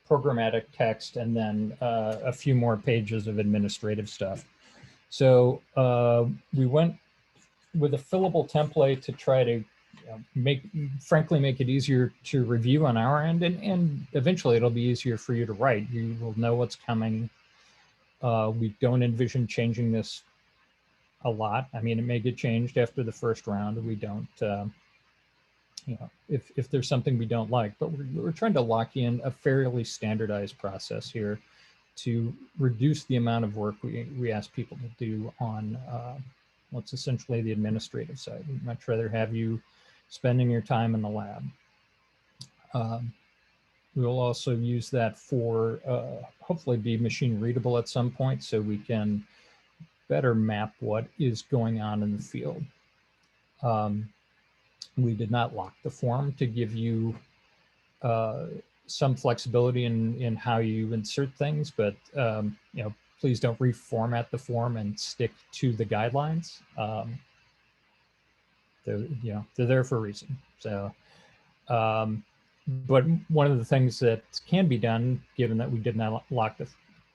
programmatic text, and then a few more pages of administrative stuff. So we went with a fillable template to try to make it easier to review on our end, and eventually it'll be easier for you to write. You will know what's coming. We don't envision changing this a lot. I mean, it may get changed after the first round. We don't, if there's something we don't like, but we're trying to lock in a fairly standardized process here to reduce the amount of work we ask people to do on what's essentially the administrative side. We'd much rather have you spending your time in the lab. We'll also use that for hopefully be machine readable at some point, so we can better map what is going on in the field. We did not lock the form to give you some flexibility in how you insert things, but please don't reformat the form and stick to the guidelines. They're there for a reason. So, but one of the things that can be done, given that we did not lock the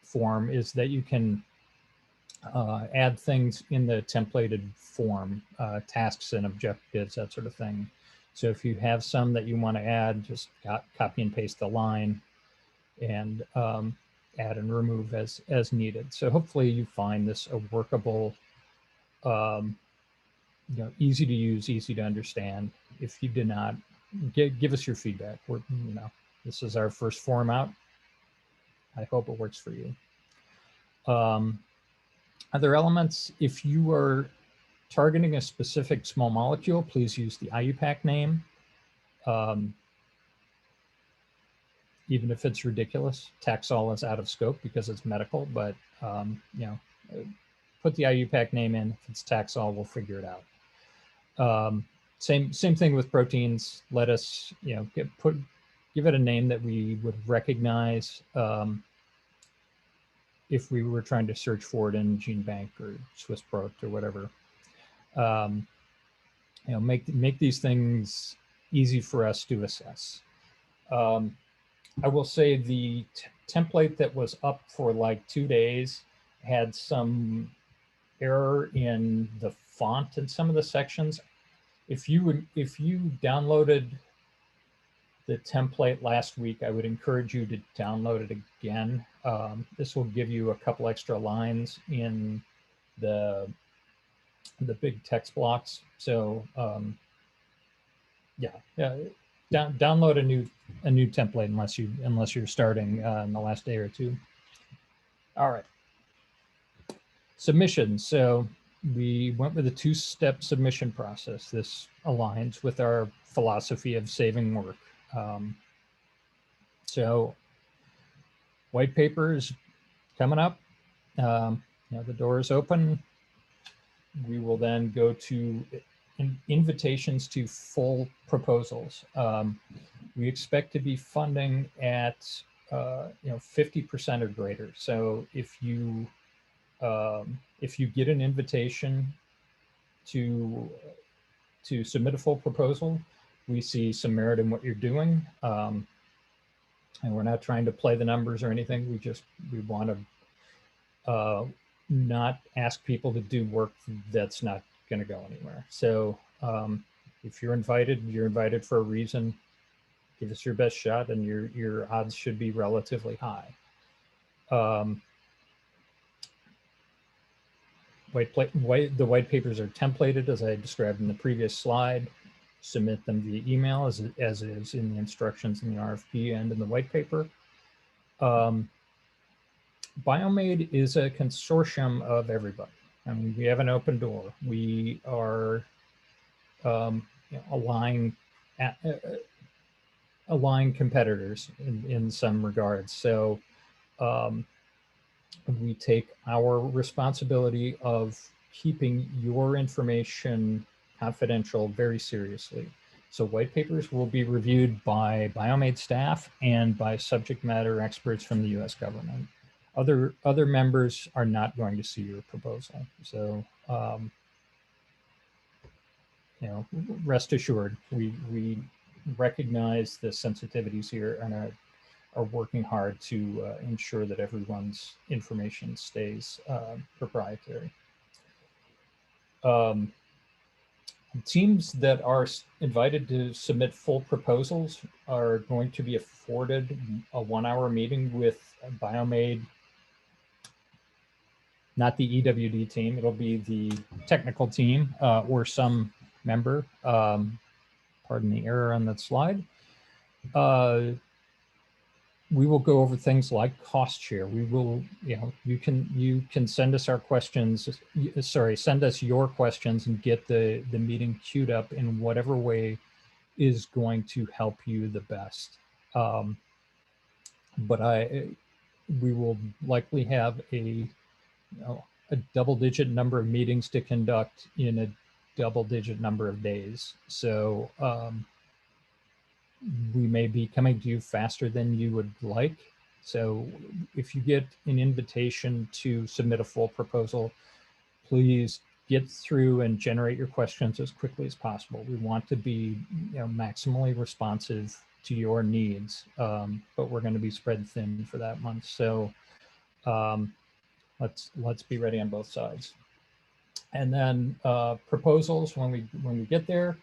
form, is that you can add things in the templated form, tasks and objectives, that sort of thing. So if you have some that you want to add, just copy and paste the line and add and remove as needed. So hopefully you find this a workable, easy to use, easy to understand. If you did not, give us your feedback. This is our first form out. I hope it works for you. Other elements, if you are targeting a specific small molecule, please use the IUPAC name. Even if it's ridiculous, Taxol is out of scope because it's medical, but put the IUPAC name in. If it's Taxol, we'll figure it out. Same thing with proteins. Let us, give it a name that we would recognize if we were trying to search for it in GeneBank or SwissProt or whatever. Make these things easy for us to assess. I will say the template that was up for like 2 days had some error in the font in some of the sections. If you downloaded the template last week, I would encourage you to download it again. This will give you a couple extra lines in the big text blocks. So download a new template unless you're starting in the last day or two. All right. Submissions. So we went with a 2-step submission process. This aligns with our philosophy of saving work. So white paper is coming up. The door is open. We will then go to invitations to full proposals. We expect to be funding at 50% or greater. So if you get an invitation to submit a full proposal, we see some merit in what you're doing. And we're not trying to play the numbers or anything. We want to not ask people to do work that's not going to go anywhere. So if you're invited for a reason. Give us your best shot, and your odds should be relatively high. The white papers are templated as I described in the previous slide. Submit them via email as is in the instructions in the RFP and in the white paper. BioMADE is a consortium of everybody. I mean, we have an open door. We are aligned competitors in some regards. So we take our responsibility of keeping your information confidential very seriously. So white papers will be reviewed by BioMADE staff and by subject matter experts from the US government. Other members are not going to see your proposal. So, rest assured, we recognize the sensitivities here and are working hard to ensure that everyone's information stays proprietary. Teams that are invited to submit full proposals are going to be afforded a 1-hour meeting with BioMADE, not the EWD team. It'll be the technical team or some member. Pardon the error on that slide. We will go over things like cost share. We will, you can send us our questions. Send us your questions and get the meeting queued up in whatever way is going to help you the best. But we will likely have a double-digit number of meetings to conduct in a double-digit number of days. So we may be coming to you faster than you would like. So if you get an invitation to submit a full proposal, please get through and generate your questions as quickly as possible. We want to be maximally responsive to your needs, but we're going to be spread thin for that month. So let's be ready on both sides. And then proposals, when we get there,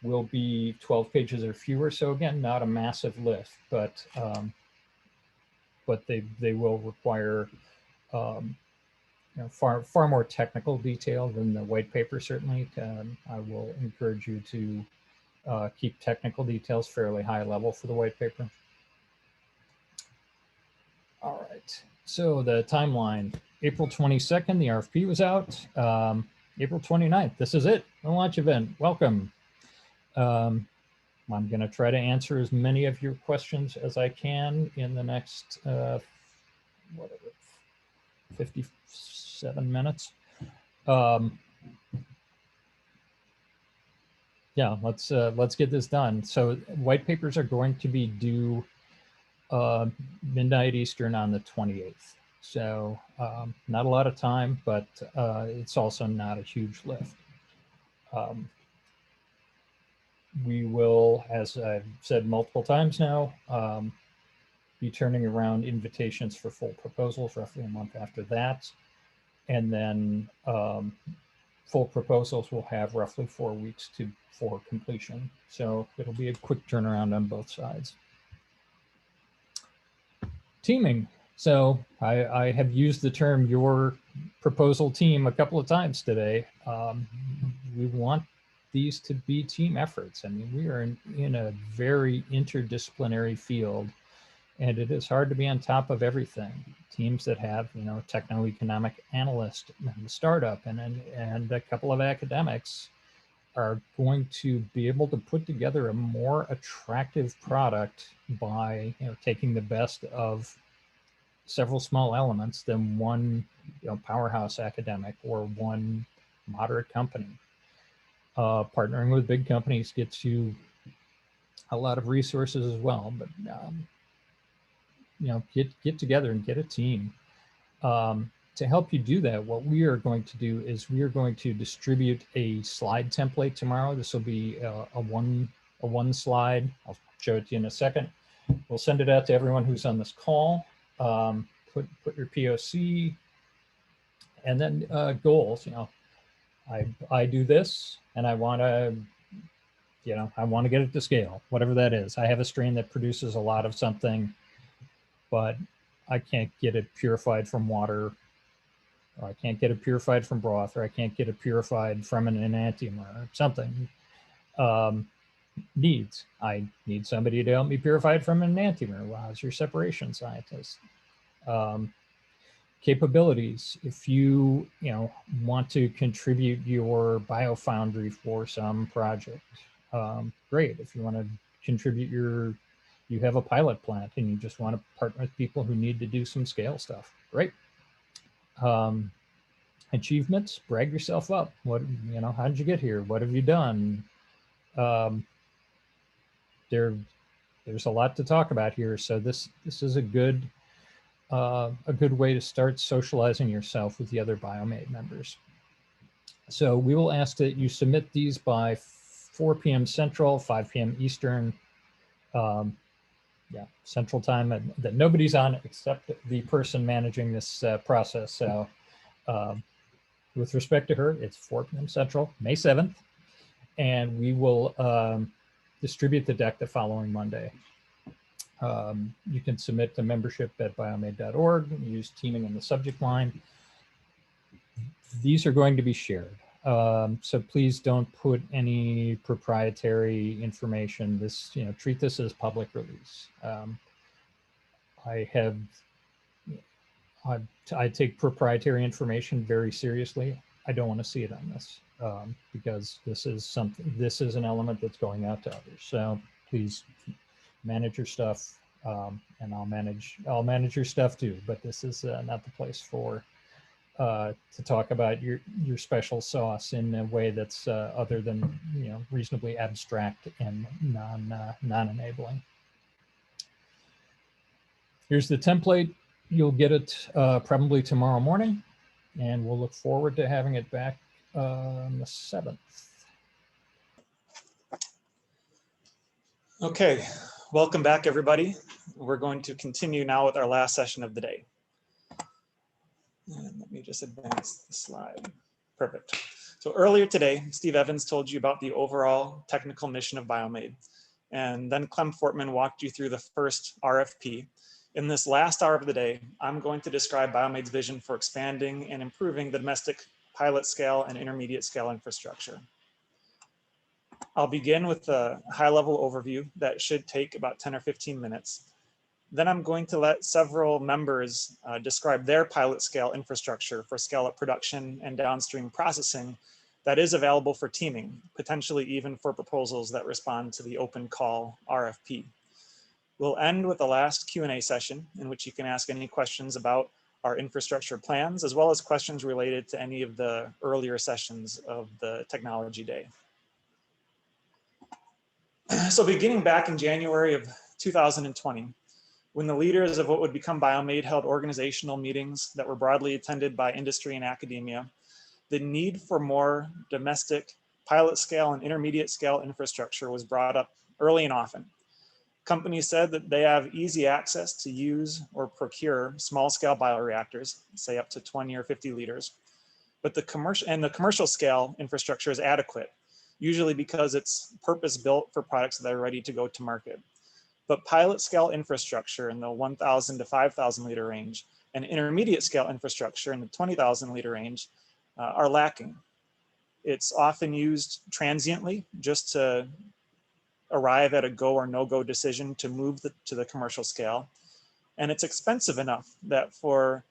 will be 12 pages or fewer. So again, not a massive lift, but they will require far more technical detail than the white paper. Certainly, I will encourage you to keep technical details fairly high level for the white paper. All right. So the timeline: April 22nd, the RFP was out. April 29th, this is it, the launch event. Welcome. I'm going to try to answer as many of your questions as I can in the next 57 minutes. Yeah, let's get this done. So white papers are going to be due midnight Eastern on the 28th. So not a lot of time, but it's also not a huge lift. We will, as I've said multiple times now, be turning around invitations for full proposals roughly a month after that. And then full proposals will have roughly 4 weeks for completion. So it'll be a quick turnaround on both sides. Teaming. So I have used the term your proposal team a couple of times today. We want these to be team efforts. I mean, we are in a very interdisciplinary field, and it is hard to be on top of everything. Teams that have, techno-economic analyst and startup and a couple of academics are going to be able to put together a more attractive product by taking the best of several small elements than one powerhouse academic or one moderate company. Partnering with big companies gets you a lot of resources as well, but get together and get a team. To help you do that, what we are going to do is we are going to distribute a slide template tomorrow. This will be a one slide. I'll show it to you in a second. We'll send it out to everyone who's on this call. Put your POC, and then goals. I do this and I want to, I want to get it to scale, whatever that is. I have a strain that produces a lot of something, but I can't get it purified from water, or I can't get it purified from broth, or I can't get it purified from an enantiomer or something. I need somebody to help me purify it from an enantiomer. Well, as your separation scientist. Capabilities. If you want to contribute your biofoundry for some project, great. If you want to contribute you have a pilot plant and you just want to partner with people who need to do some scale stuff, great. Achievements, brag yourself up. What, how did you get here? What have you done? There's a lot to talk about here. So this is a good way to start socializing yourself with the other BioMADE members. So we will ask that you submit these by 4 p.m. Central, 5 p.m. Eastern, Central time, that nobody's on except the person managing this process. So with respect to her, it's 4 p.m. Central, May 7th, and we will distribute the deck the following Monday. You can submit to membership@biomade.org, use teaming in the subject line. These are going to be shared. So please don't put any proprietary information. Treat this as public release. I take proprietary information very seriously. I don't want to see it on this because this is an element that's going out to others. So please manage your stuff, and I'll manage your stuff too. But this is not the place to talk about your special sauce in a way that's other than reasonably abstract and non-enabling. Here's the template. You'll get it probably tomorrow morning, and we'll look forward to having it back on the 7th. Okay, welcome back, everybody. We're going to continue now with our last session of the day. And let me just advance the slide. Perfect. So earlier today, Steve Evans told you about the overall technical mission of BioMADE. And then Clem Fortman walked you through the first RFP. In this last hour of the day, I'm going to describe BioMADE's vision for expanding and improving the domestic pilot scale and intermediate scale infrastructure. I'll begin with a high-level overview that should take about 10 or 15 minutes. Then I'm going to let several members describe their pilot scale infrastructure for scale-up production and downstream processing that is available for teaming, potentially even for proposals that respond to the open call RFP. We'll end with the last Q&A session in which you can ask any questions about our infrastructure plans, as well as questions related to any of the earlier sessions of the technology day. So beginning back in January of 2020, when the leaders of what would become BioMADE held organizational meetings that were broadly attended by industry and academia, the need for more domestic pilot scale and intermediate scale infrastructure was brought up early and often. Companies said that they have easy access to use or procure small scale bioreactors, say up to 20 or 50 liters, but the commercial scale infrastructure is adequate, usually because it's purpose built for products that are ready to go to market. But pilot scale infrastructure in the 1,000 to 5,000 liter range and intermediate scale infrastructure in the 20,000 liter range are lacking. It's often used transiently just to arrive at a go or no go decision to move to the commercial scale. And it's expensive enough that for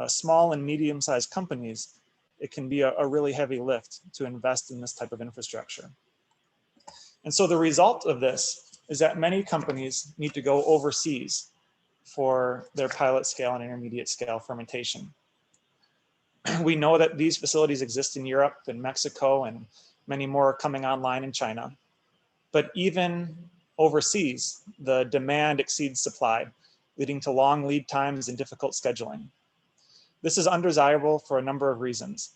small and medium sized companies, it can be a really heavy lift to invest in this type of infrastructure. And so the result of this is that many companies need to go overseas for their pilot scale and intermediate scale fermentation. We know that these facilities exist in Europe and Mexico, and many more are coming online in China. But even overseas, the demand exceeds supply, leading to long lead times and difficult scheduling. This is undesirable for a number of reasons.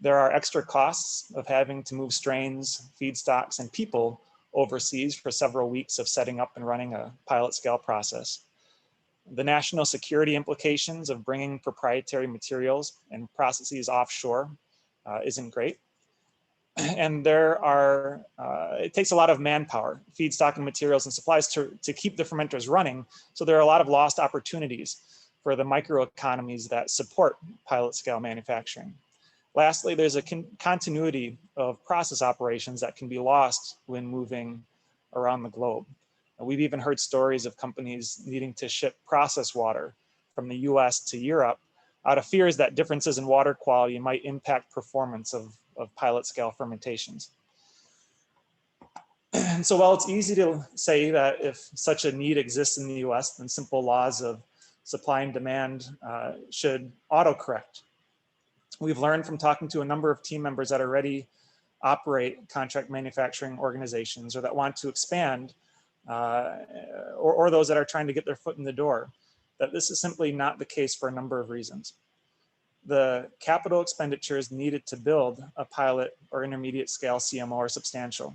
There are extra costs of having to move strains, feedstocks, and people overseas for several weeks of setting up and running a pilot scale process. The national security implications of bringing proprietary materials and processes offshore isn't great. And there are, it takes a lot of manpower, feedstock and materials and supplies to keep the fermenters running. So there are a lot of lost opportunities for the microeconomies that support pilot scale manufacturing. Lastly, there's a continuity of process operations that can be lost when moving around the globe. We've even heard stories of companies needing to ship process water from the US to Europe out of fears that differences in water quality might impact performance of pilot scale fermentations. And so while it's easy to say that if such a need exists in the US, then simple laws of supply and demand should autocorrect. We've learned from talking to a number of team members that already operate contract manufacturing organizations or that want to expand, or those that are trying to get their foot in the door, that this is simply not the case for a number of reasons. The capital expenditures needed to build a pilot or intermediate scale CMO are substantial.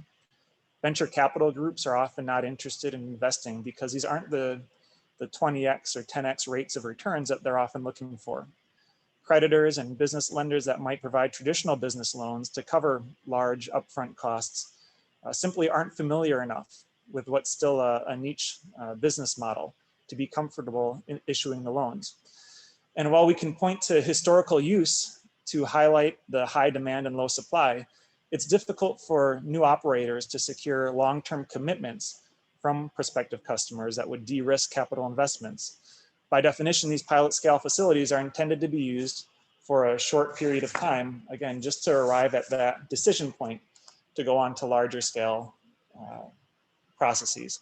Venture capital groups are often not interested in investing because these aren't the 20x or 10x rates of returns that they're often looking for. Creditors and business lenders that might provide traditional business loans to cover large upfront costs simply aren't familiar enough with what's still a niche business model to be comfortable in issuing the loans. And while we can point to historical use to highlight the high demand and low supply, it's difficult for new operators to secure long-term commitments from prospective customers that would de-risk capital investments. By definition, these pilot scale facilities are intended to be used for a short period of time, again, just to arrive at that decision point to go on to larger scale processes.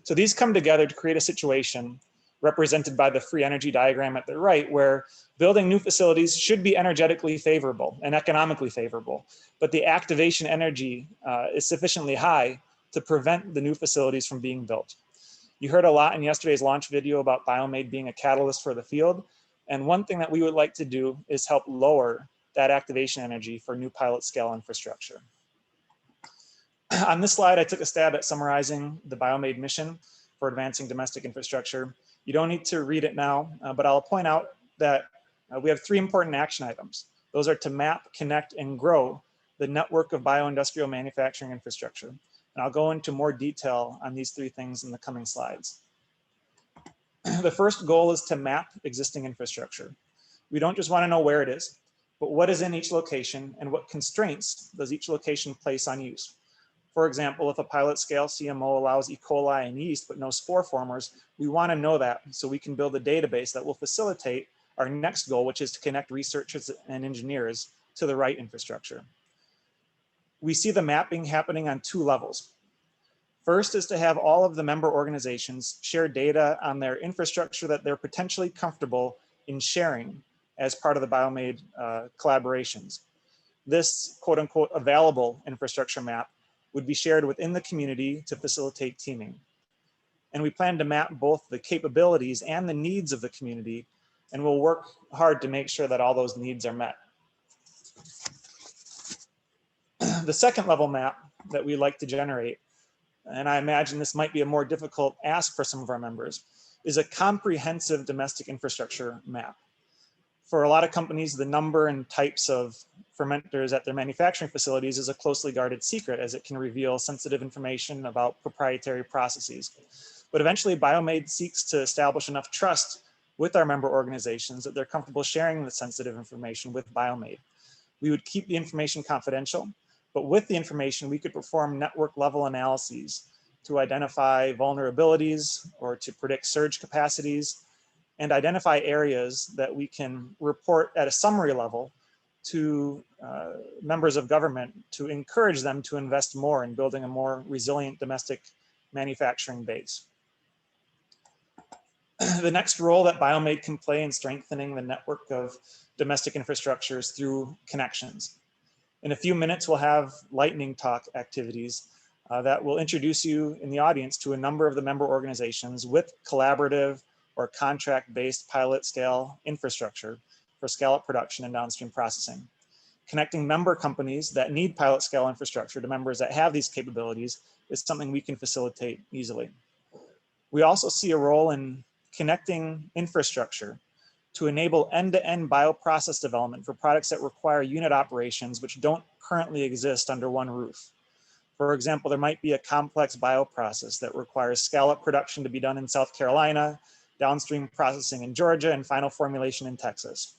So these come together to create a situation represented by the free energy diagram at the right, where building new facilities should be energetically favorable and economically favorable, but the activation energy is sufficiently high to prevent the new facilities from being built. You heard a lot in yesterday's launch video about BioMADE being a catalyst for the field. And one thing that we would like to do is help lower that activation energy for new pilot scale infrastructure. On this slide, I took a stab at summarizing the BioMADE mission for advancing domestic infrastructure. You don't need to read it now, but I'll point out that we have 3 important action items. Those are to map, connect, and grow the network of bioindustrial manufacturing infrastructure. And I'll go into more detail on these 3 things in the coming slides. The first goal is to map existing infrastructure. We don't just want to know where it is, but what is in each location and what constraints does each location place on use. For example, if a pilot scale CMO allows E. coli and yeast, but no spore formers, we want to know that so we can build a database that will facilitate our next goal, which is to connect researchers and engineers to the right infrastructure. We see the mapping happening on 2 levels. First is to have all of the member organizations share data on their infrastructure that they're potentially comfortable in sharing as part of the BioMADE collaborations. This quote unquote available infrastructure map would be shared within the community to facilitate teaming. And we plan to map both the capabilities and the needs of the community, and we'll work hard to make sure that all those needs are met. The second level map that we like to generate, and I imagine this might be a more difficult ask for some of our members, is a comprehensive domestic infrastructure map. For a lot of companies, the number and types of fermenters at their manufacturing facilities is a closely guarded secret, as it can reveal sensitive information about proprietary processes. But eventually, BioMADE seeks to establish enough trust with our member organizations that they're comfortable sharing the sensitive information with BioMADE. We would keep the information confidential, but with the information, we could perform network level analyses to identify vulnerabilities or to predict surge capacities and identify areas that we can report at a summary level to members of government to encourage them to invest more in building a more resilient domestic manufacturing base. The next role that BioMADE can play in strengthening the network of domestic infrastructures through connections. In a few minutes, we'll have lightning talk activities that will introduce you in the audience to a number of the member organizations with collaborative or contract-based pilot scale infrastructure for scale-up production and downstream processing. Connecting member companies that need pilot scale infrastructure to members that have these capabilities is something we can facilitate easily. We also see a role in connecting infrastructure to enable end-to-end bioprocess development for products that require unit operations which don't currently exist under one roof. For example, there might be a complex bioprocess that requires scale-up production to be done in South Carolina, downstream processing in Georgia, and final formulation in Texas.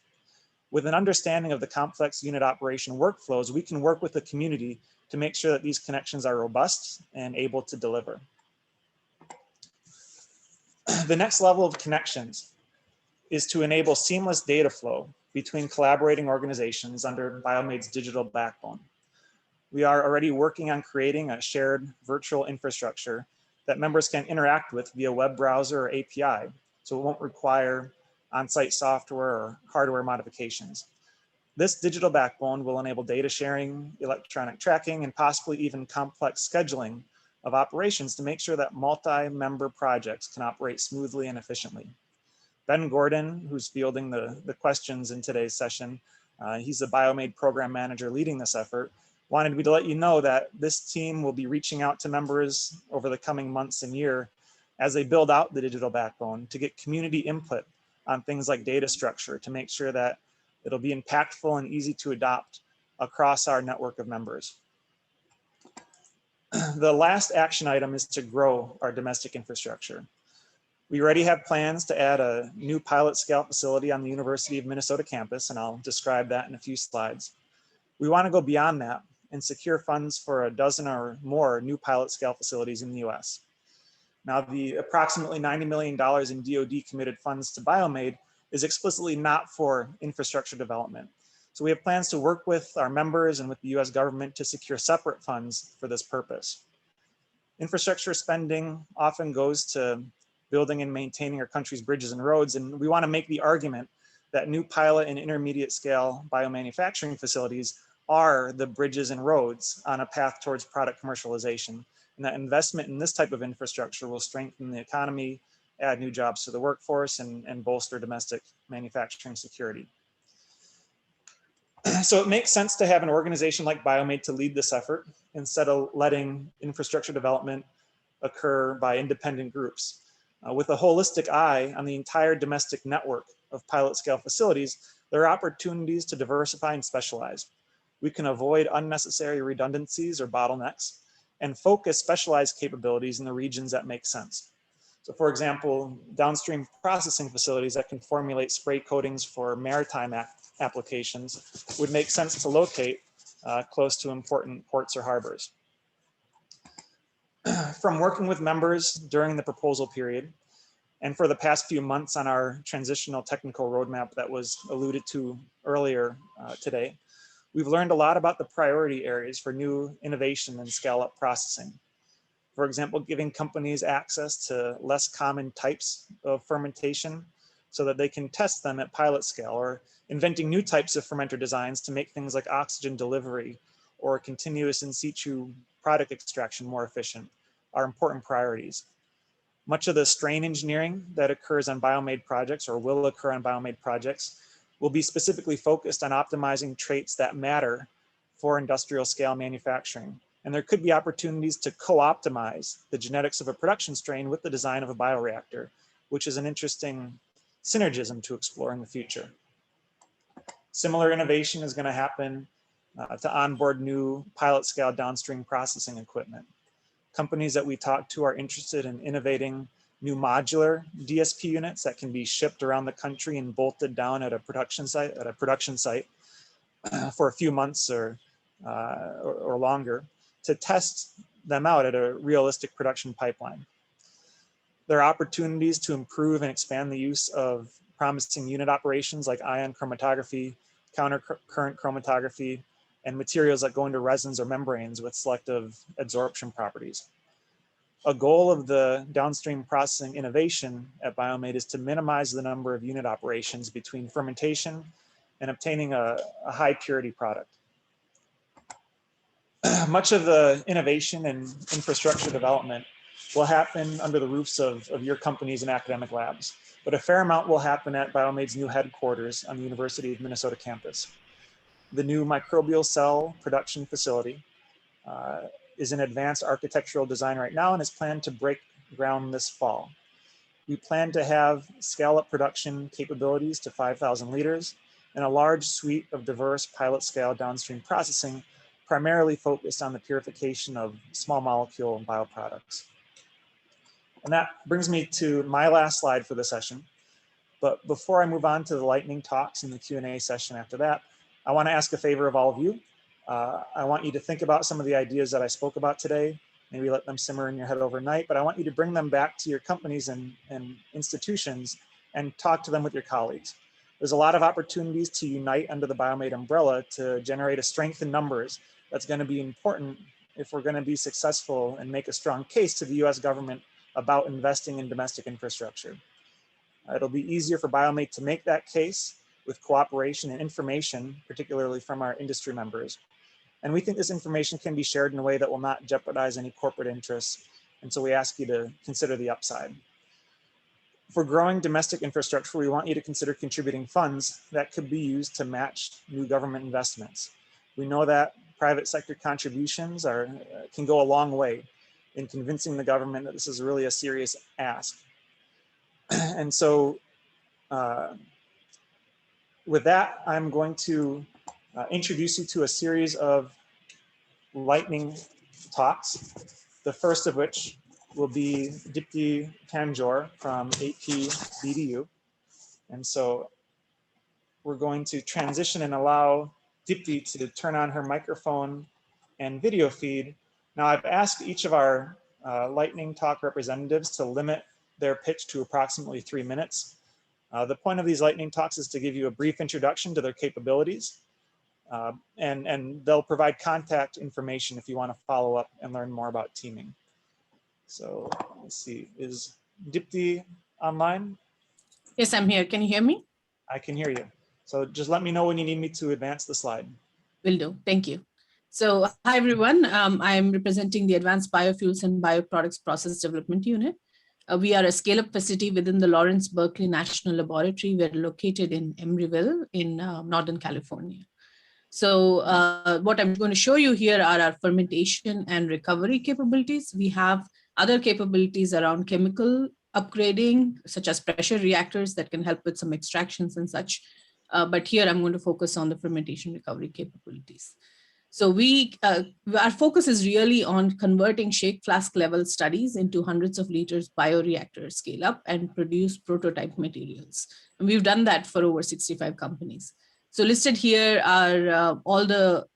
With an understanding of the complex unit operation workflows, we can work with the community to make sure that these connections are robust and able to deliver. The next level of connections is to enable seamless data flow between collaborating organizations under BioMADE's digital backbone. We are already working on creating a shared virtual infrastructure that members can interact with via web browser or API, so it won't require on-site software or hardware modifications. This digital backbone will enable data sharing, electronic tracking, and possibly even complex scheduling of operations to make sure that multi-member projects can operate smoothly and efficiently. Ben Gordon, who's fielding the questions in today's session, he's the BioMADE Program Manager leading this effort, wanted me to let you know that this team will be reaching out to members over the coming months and year as they build out the digital backbone to get community input on things like data structure to make sure that it'll be impactful and easy to adopt across our network of members. The last action item is to grow our domestic infrastructure. We already have plans to add a new pilot scale facility on the University of Minnesota campus, and I'll describe that in a few slides. We want to go beyond that and secure funds for a dozen or more new pilot scale facilities in the US. Now, the approximately $90 million in DoD committed funds to BioMADE is explicitly not for infrastructure development. So we have plans to work with our members and with the US government to secure separate funds for this purpose. Infrastructure spending often goes to building and maintaining our country's bridges and roads, and we want to make the argument that new pilot and intermediate scale biomanufacturing facilities are the bridges and roads on a path towards product commercialization, and that investment in this type of infrastructure will strengthen the economy, add new jobs to the workforce, and bolster domestic manufacturing security. So it makes sense to have an organization like BioMADE to lead this effort instead of letting infrastructure development occur by independent groups. With a holistic eye on the entire domestic network of pilot scale facilities, there are opportunities to diversify and specialize. We can avoid unnecessary redundancies or bottlenecks and focus specialized capabilities in the regions that make sense. So for example, downstream processing facilities that can formulate spray coatings for maritime applications would make sense to locate close to important ports or harbors. From working with members during the proposal period and for the past few months on our transitional technical roadmap that was alluded to earlier today, we've learned a lot about the priority areas for new innovation and scale-up processing. For example, giving companies access to less common types of fermentation so that they can test them at pilot scale, or inventing new types of fermenter designs to make things like oxygen delivery or continuous in situ product extraction more efficient are important priorities. Much of the strain engineering that occurs on BioMADE projects or will occur on BioMADE projects will be specifically focused on optimizing traits that matter for industrial scale manufacturing. And there could be opportunities to co-optimize the genetics of a production strain with the design of a bioreactor, which is an interesting synergism to explore in the future. Similar innovation is going to happen to onboard new pilot scale downstream processing equipment. Companies that we talk to are interested in innovating new modular DSP units that can be shipped around the country and bolted down at a production site for a few months or longer to test them out at a realistic production pipeline. There are opportunities to improve and expand the use of promising unit operations like ion chromatography, countercurrent chromatography, and materials that go into resins or membranes with selective absorption properties. A goal of the downstream processing innovation at BioMADE is to minimize the number of unit operations between fermentation and obtaining a high purity product. Much of the innovation and infrastructure development will happen under the roofs of your companies and academic labs, but a fair amount will happen at BioMADE's new headquarters on the University of Minnesota campus. The new microbial cell production facility is in advanced architectural design right now and is planned to break ground this fall. We plan to have scale-up production capabilities to 5,000 liters and a large suite of diverse pilot scale downstream processing primarily focused on the purification of small molecule bioproducts. And that brings me to my last slide for the session. But before I move on to the lightning talks and the Q&A session after that, I want to ask a favor of all of you. I want you to think about some of the ideas that I spoke about today, maybe let them simmer in your head overnight, but I want you to bring them back to your companies and institutions and talk to them with your colleagues. There's a lot of opportunities to unite under the BioMADE umbrella to generate a strength in numbers that's going to be important if we're going to be successful and make a strong case to the US government about investing in domestic infrastructure. It'll be easier for BioMADE to make that case with cooperation and information, particularly from our industry members. And we think this information can be shared in a way that will not jeopardize any corporate interests. And so we ask you to consider the upside. For growing domestic infrastructure, we want you to consider contributing funds that could be used to match new government investments. We know that private sector contributions can go a long way in convincing the government that this is really a serious ask. And so with that, I'm going to introduce you to a series of lightning talks, the first of which will be Dipti Tanjore from AP BDU. And so we're going to transition and allow Dipti to turn on her microphone and video feed. Now I've asked each of our lightning talk representatives to limit their pitch to approximately 3 minutes. The point of these lightning talks is to give you a brief introduction to their capabilities, and they'll provide contact information if you want to follow up and learn more about teaming. So let's see, is Dipti online? Yes, I'm here. Can you hear me? I can hear you. So just let me know when you need me to advance the slide. Will do. Thank you. So hi, everyone. I'm representing the Advanced Biofuels and Bioproducts Process Development Unit. We are a scale-up facility within the Lawrence Berkeley National Laboratory. We're located in Emeryville in Northern California. So what I'm going to show you here are our fermentation and recovery capabilities. We have other capabilities around chemical upgrading, such as pressure reactors that can help with some extractions and such. But here I'm going to focus on the fermentation recovery capabilities. So our focus is really on converting shake flask level studies into hundreds of liters bioreactor scale up and produce prototype materials. And we've done that for over 65 companies. So listed here are all the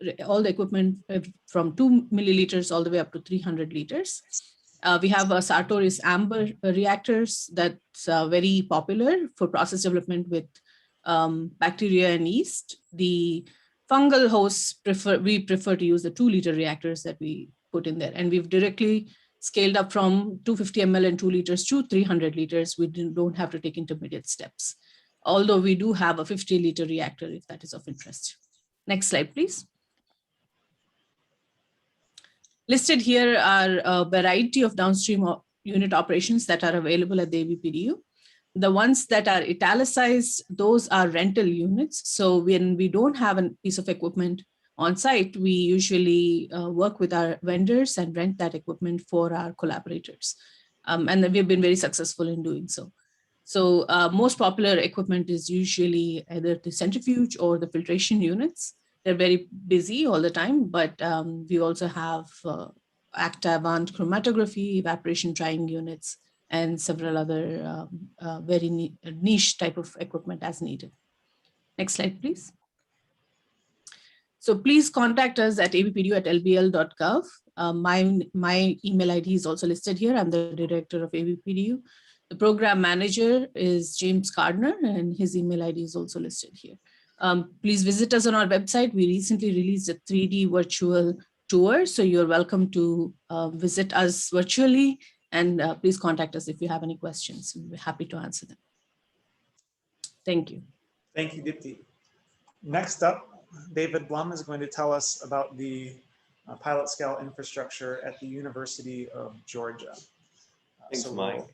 equipment from 2 milliliters all the way up to 300 liters. We have Sartorius amber reactors that's very popular for process development with bacteria and yeast. The fungal hosts we prefer to use the 2-liter reactors that we put in there. And we've directly scaled up from 250 ml and 2 liters to 300 liters. We don't have to take intermediate steps. Although we do have a 50-liter reactor if that is of interest. Next slide, please. Listed here are a variety of downstream unit operations that are available at the ABPDU. The ones that are italicized, those are rental units. So when we don't have a piece of equipment on site, we usually work with our vendors and rent that equipment for our collaborators. And we've been very successful in doing so. So most popular equipment is usually either the centrifuge or the filtration units. They're very busy all the time, but we also have Actavant chromatography, evaporation drying units, and several other very niche type of equipment as needed. Next slide, please. So please contact us at abpdu@lbl.gov. My email ID is also listed here. I'm the director of ABPDU. The program manager is James Gardner, and his email ID is also listed here. Please visit us on our website. We recently released a 3D virtual tour, so you're welcome to visit us virtually, and please contact us if you have any questions. We'll be happy to answer them. Thank you. Thank you, Dipti. Next up, David Blum is going to tell us about the pilot scale infrastructure at the University of Georgia. Thanks, Mike.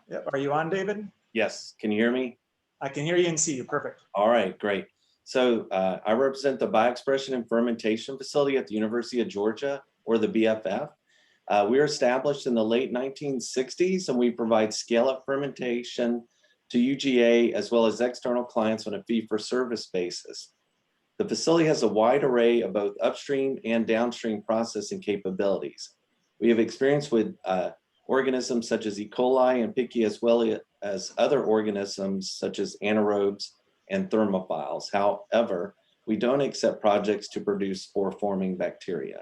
Yep. Are you on, David? Yes. Can you hear me? I can hear you and see you. Perfect. All right, great. So I represent the Bioexpression and Fermentation Facility at the University of Georgia, or the BFF. We were established in the late 1960s, and we provide scale-up fermentation to UGA as well as external clients on a fee-for-service basis. The facility has a wide array of both upstream and downstream processing capabilities. We have experience with organisms such as E. coli and Pichia, as well as other organisms such as anaerobes and thermophiles. However, we don't accept projects to produce spore-forming bacteria.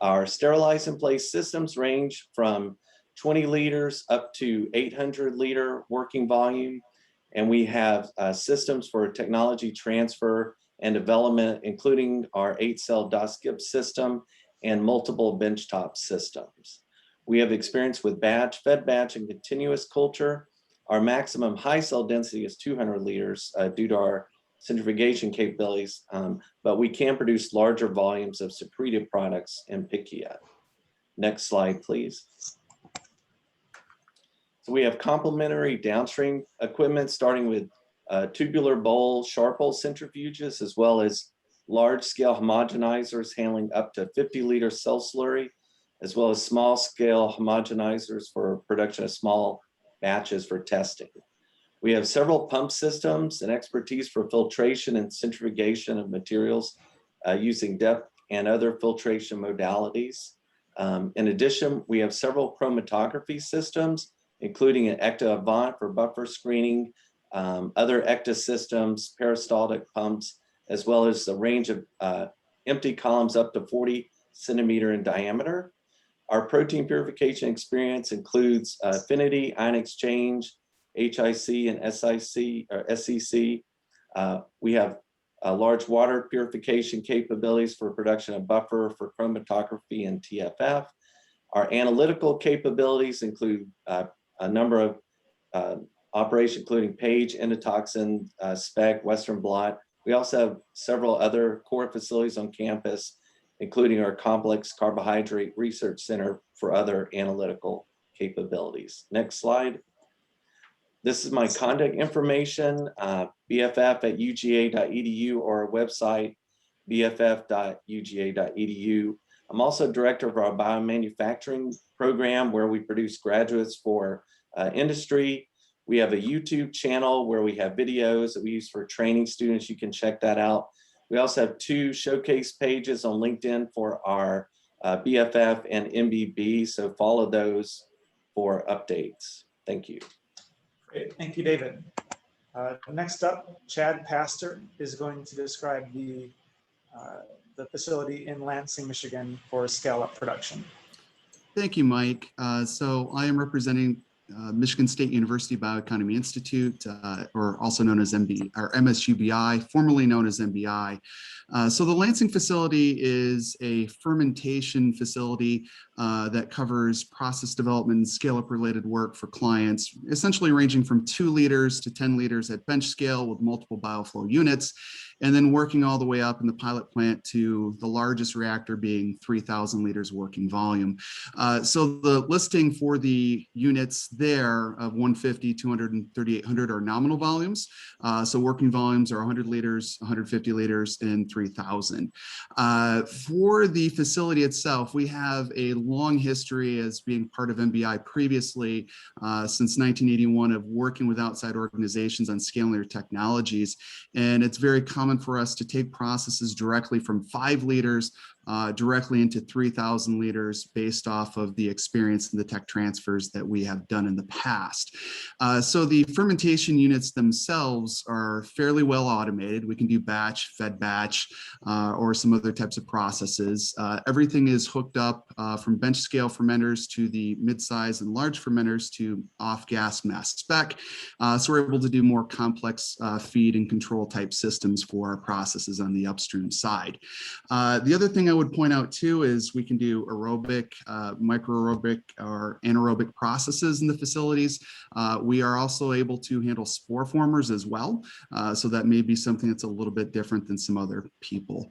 Our sterilized in place systems range from 20 liters up to 800 liter working volume. And we have systems for technology transfer and development, including our 8-cell DOS-skip system and multiple benchtop systems. We have experience with batch, fed batch, and continuous culture. Our maximum high cell density is 200 liters due to our centrifugation capabilities, but we can produce larger volumes of secreted products in Pichia. Next slide, please. So we have complementary downstream equipment, starting with tubular bowl, sharp hole centrifuges, as well as large scale homogenizers handling up to 50-liter cell slurry, as well as small scale homogenizers for production of small batches for testing. We have several pump systems and expertise for filtration and centrifugation of materials using depth and other filtration modalities. In addition, we have several chromatography systems, including an Ecta Avant for buffer screening, other Ecta systems, peristaltic pumps, as well as a range of empty columns up to 40 centimeter in diameter. Our protein purification experience includes affinity, ion exchange, HIC and SIC or SEC. We have large water purification capabilities for production of buffer for chromatography and TFF. Our analytical capabilities include a number of operations, including PAGE, endotoxin, SPEC, Western blot. We also have several other core facilities on campus, including our complex carbohydrate research center for other analytical capabilities. Next slide. This is my contact information, bff@uga.edu, or our website, bff.uga.edu. I'm also director of our biomanufacturing program, where we produce graduates for industry. We have a YouTube channel where we have videos that we use for training students. You can check that out. We also have 2 showcase pages on LinkedIn for our BFF and MBB, so follow those for updates. Thank you. Great, thank you, David. Next up, Chad Pastor is going to describe the facility in Lansing, Michigan for scale-up production. Thank you, Mike. So I am representing Michigan State University Bioeconomy Institute, or also known as MSUBI, formerly known as MBI. So the Lansing facility is a fermentation facility that covers process development and scale-up related work for clients, essentially ranging from 2 liters to 10 liters at bench scale with multiple bioflow units, and then working all the way up in the pilot plant to the largest reactor being 3,000 liters working volume. So the listing for the units there of 150, 200, and 3,800 are nominal volumes. So working volumes are 100 liters, 150 liters, and 3,000. For the facility itself, we have a long history as being part of MBI previously, since 1981, of working with outside organizations on scaling their technologies. And it's very common for us to take processes directly from 5 liters directly into 3,000 liters based off of the experience and the tech transfers that we have done in the past. So the fermentation units themselves are fairly well automated. We can do batch, fed batch, or some other types of processes. Everything is hooked up from bench scale fermenters to the mid-size and large fermenters to off-gas mass spec. So we're able to do more complex feed and control type systems for our processes on the upstream side. The other thing I would point out too is we can do aerobic, microaerobic, or anaerobic processes in the facilities. We are also able to handle spore formers as well. So that may be something that's a little bit different than some other people.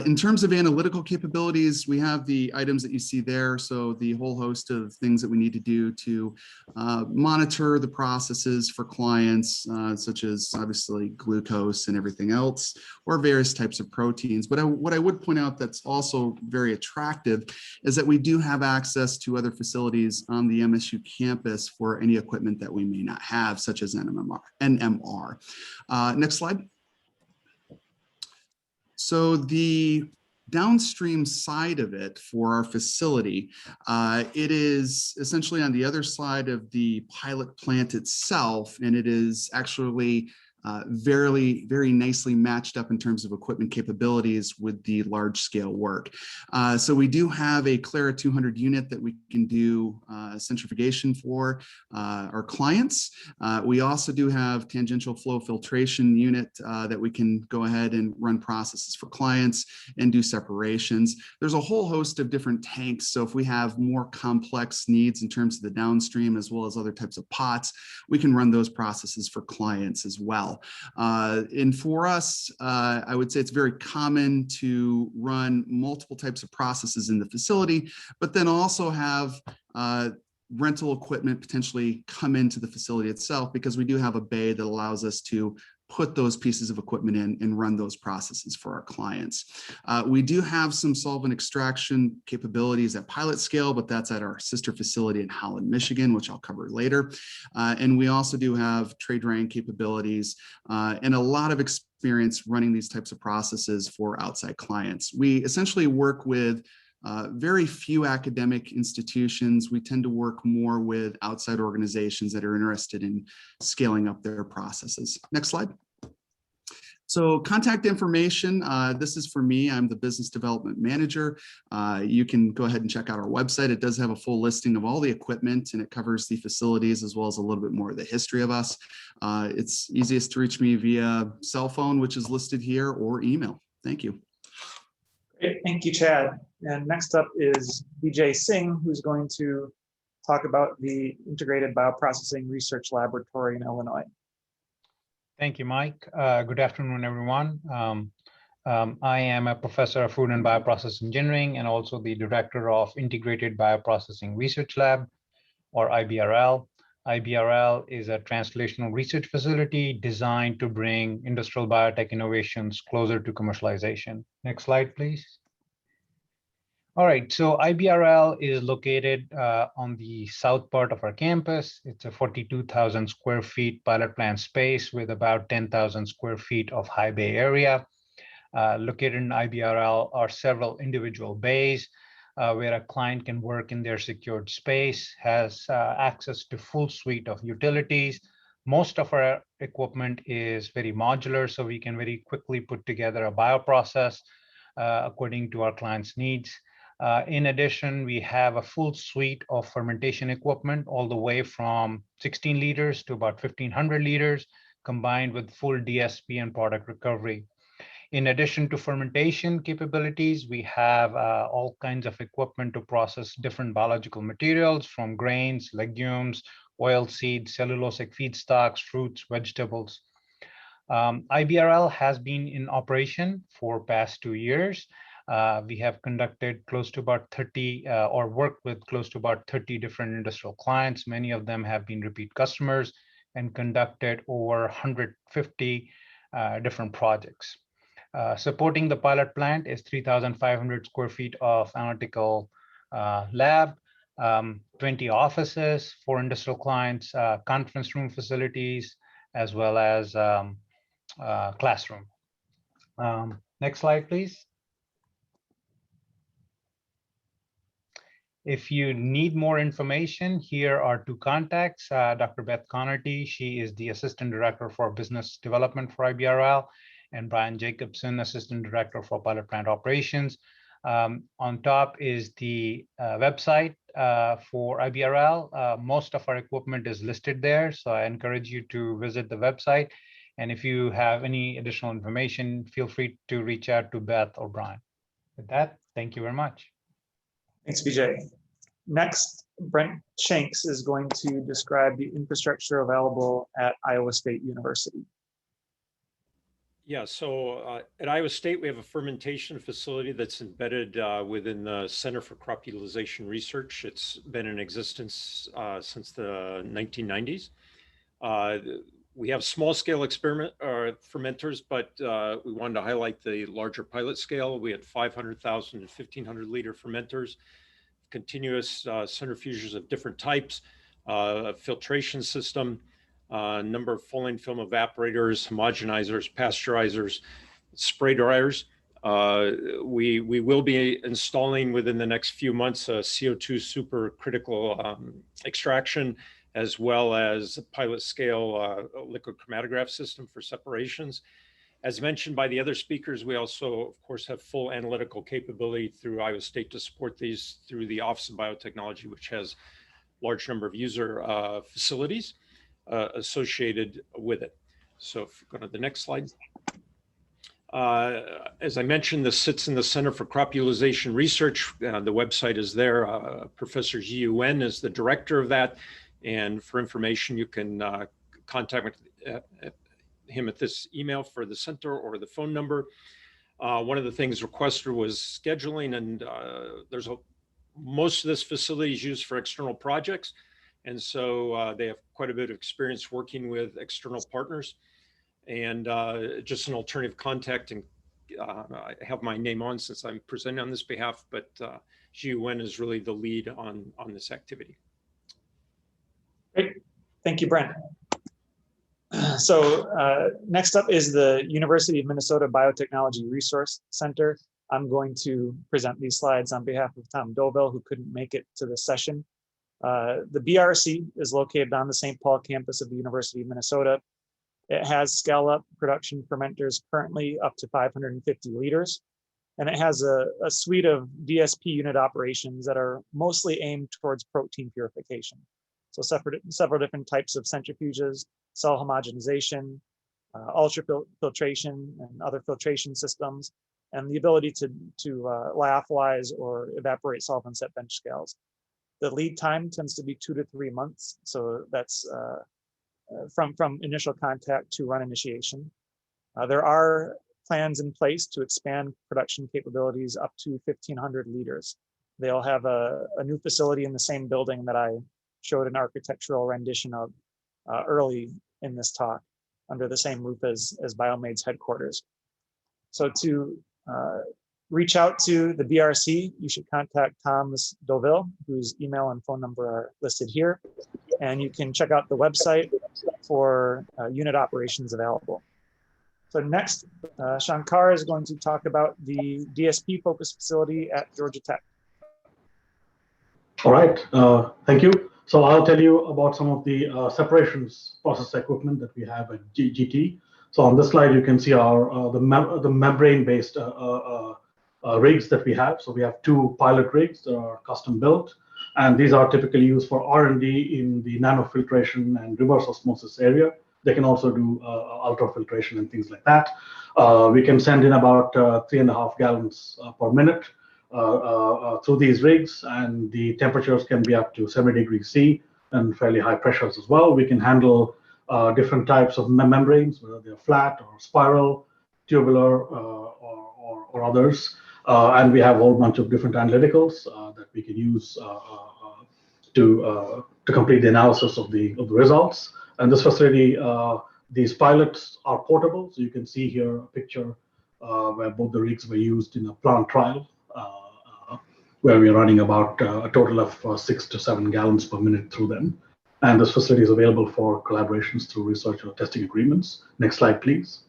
In terms of analytical capabilities, we have the items that you see there. So the whole host of things that we need to do to monitor the processes for clients, such as obviously glucose and everything else, or various types of proteins. But what I would point out that's also very attractive is that we do have access to other facilities on the MSU campus for any equipment that we may not have, such as NMR. Next slide. So the downstream side of it for our facility, it is essentially on the other side of the pilot plant itself, and it is actually very nicely matched up in terms of equipment capabilities with the large scale work. So we do have a Clara 200 unit that we can do centrifugation for our clients. We also do have tangential flow filtration unit that we can go ahead and run processes for clients and do separations. There's a whole host of different tanks. So if we have more complex needs in terms of the downstream as well as other types of pots, we can run those processes for clients as well. And for us, I would say it's very common to run multiple types of processes in the facility, but then also have rental equipment potentially come into the facility itself, because we do have a bay that allows us to put those pieces of equipment in and run those processes for our clients. We do have some solvent extraction capabilities at pilot scale, but that's at our sister facility in Holland, Michigan, which I'll cover later. And we also do have tray drying capabilities and a lot of experience running these types of processes for outside clients. We essentially work with very few academic institutions. We tend to work more with outside organizations that are interested in scaling up their processes. Next slide. So contact information, this is for me, I'm the business development manager. You can go ahead and check out our website. It does have a full listing of all the equipment, and it covers the facilities as well as a little bit more of the history of us. It's easiest to reach me via cell phone, which is listed here, or email. Thank you. Great, thank you, Chad. And next up is Vijay Singh, who's going to talk about the Integrated Bioprocessing Research Laboratory in Illinois. Thank you, Mike. Good afternoon, everyone. I am a professor of food and bioprocess engineering and also the director of Integrated Bioprocessing Research Lab, or IBRL. IBRL is a translational research facility designed to bring industrial biotech innovations closer to commercialization. Next slide, please. All right, so IBRL is located on the south part of our campus. It's a 42,000 square feet pilot plant space with about 10,000 square feet of high bay area. Located in IBRL are several individual bays where a client can work in their secured space, has access to full suite of utilities. Most of our equipment is very modular, so we can very quickly put together a bioprocess according to our client's needs. In addition, we have a full suite of fermentation equipment, all the way from 16 liters to about 1,500 liters, combined with full DSP and product recovery. In addition to fermentation capabilities, we have all kinds of equipment to process different biological materials from grains, legumes, oil seeds, cellulosic feedstocks, fruits, vegetables. IBRL has been in operation for past 2 years. We have conducted close to about 30 or worked with close to about 30 different industrial clients. Many of them have been repeat customers and conducted over 150 different projects. Supporting the pilot plant is 3,500 square feet of analytical lab, 20 offices for industrial clients, conference room facilities, as well as classroom. Next slide, please. If you need more information, here are two contacts. Dr. Beth Connerty, she is the Assistant Director for Business Development for IBRL, and Brian Jacobson, Assistant Director for Pilot Plant Operations. On top is the website for IBRL. Most of our equipment is listed there, so I encourage you to visit the website. And if you have any additional information, feel free to reach out to Beth or Brian. With that, thank you very much. Thanks, Vijay. Next, Brent Shanks is going to describe the infrastructure available at Iowa State University. Yeah, so at Iowa State, we have a fermentation facility that's embedded within the Center for Crop Utilization Research. It's been in existence since the 1990s. We have small scale experiment fermenters, but we wanted to highlight the larger pilot scale. We had 500,000 and 1,500 liter fermenters, continuous centrifuges of different types, a filtration system, a number of full-length film evaporators, homogenizers, pasteurizers, spray dryers. We will be installing within the next few months a CO2 supercritical extraction, as well as a pilot scale liquid chromatograph system for separations. As mentioned by the other speakers, we also, of course, have full analytical capability through Iowa State to support these through the Office of Biotechnology, which has a large number of user facilities associated with it. So if we go to the next slide. As I mentioned, this sits in the Center for Crop Utilization Research. The website is there. Professor Jiu Wen is the director of that. And for information, you can contact him at this email for the center or the phone number. One of the things requested was scheduling, and most of this facility is used for external projects. And so they have quite a bit of experience working with external partners. And just an alternative contact, and I have my name on since I'm presenting on this behalf, but Jiu Wen is really the lead on this activity. Great, thank you, Brent. So next up is the University of Minnesota Biotechnology Resource Center. I'm going to present these slides on behalf of Tom Dovell, who couldn't make it to the session. The BRC is located on the St. Paul campus of the University of Minnesota. It has scale-up production fermenters currently up to 550 liters. And it has a suite of DSP unit operations that are mostly aimed towards protein purification. So several different types of centrifuges, cell homogenization, ultrafiltration, and other filtration systems, and the ability to lyophilize or evaporate solvents at bench scales. The lead time tends to be 2 to 3 months. So that's from initial contact to run initiation. There are plans in place to expand production capabilities up to 1,500 liters. They'll have a new facility in the same building that I showed an architectural rendition of early in this talk, under the same roof as BioMADE's headquarters. So to reach out to the BRC, you should contact Thomas Dovell, whose email and phone number are listed here. And you can check out the website for unit operations available. So next, Shankar is going to talk about the DSP Focus facility at Georgia Tech. All right, thank you. So I'll tell you about some of the separations process equipment that we have at GT. So on this slide, you can see our the membrane-based rigs that we have. So we have 2 pilot rigs that are custom built, and these are typically used for R&D in the nanofiltration and reverse osmosis area. They can also do ultrafiltration and things like that. We can send in about 3.5 gallons per minute through these rigs, and the temperatures can be up to 70 degrees C and fairly high pressures as well. We can handle different types of membranes, whether they're flat or spiral, tubular, or others. And we have a whole bunch of different analyticals that we can use to complete the analysis of the results. And this facility, these pilots are portable. So you can see here a picture where both the rigs were used in a plant trial, where we're running about a total of 6 to 7 gallons per minute through them. And this facility is available for collaborations through research or testing agreements. Next slide, please.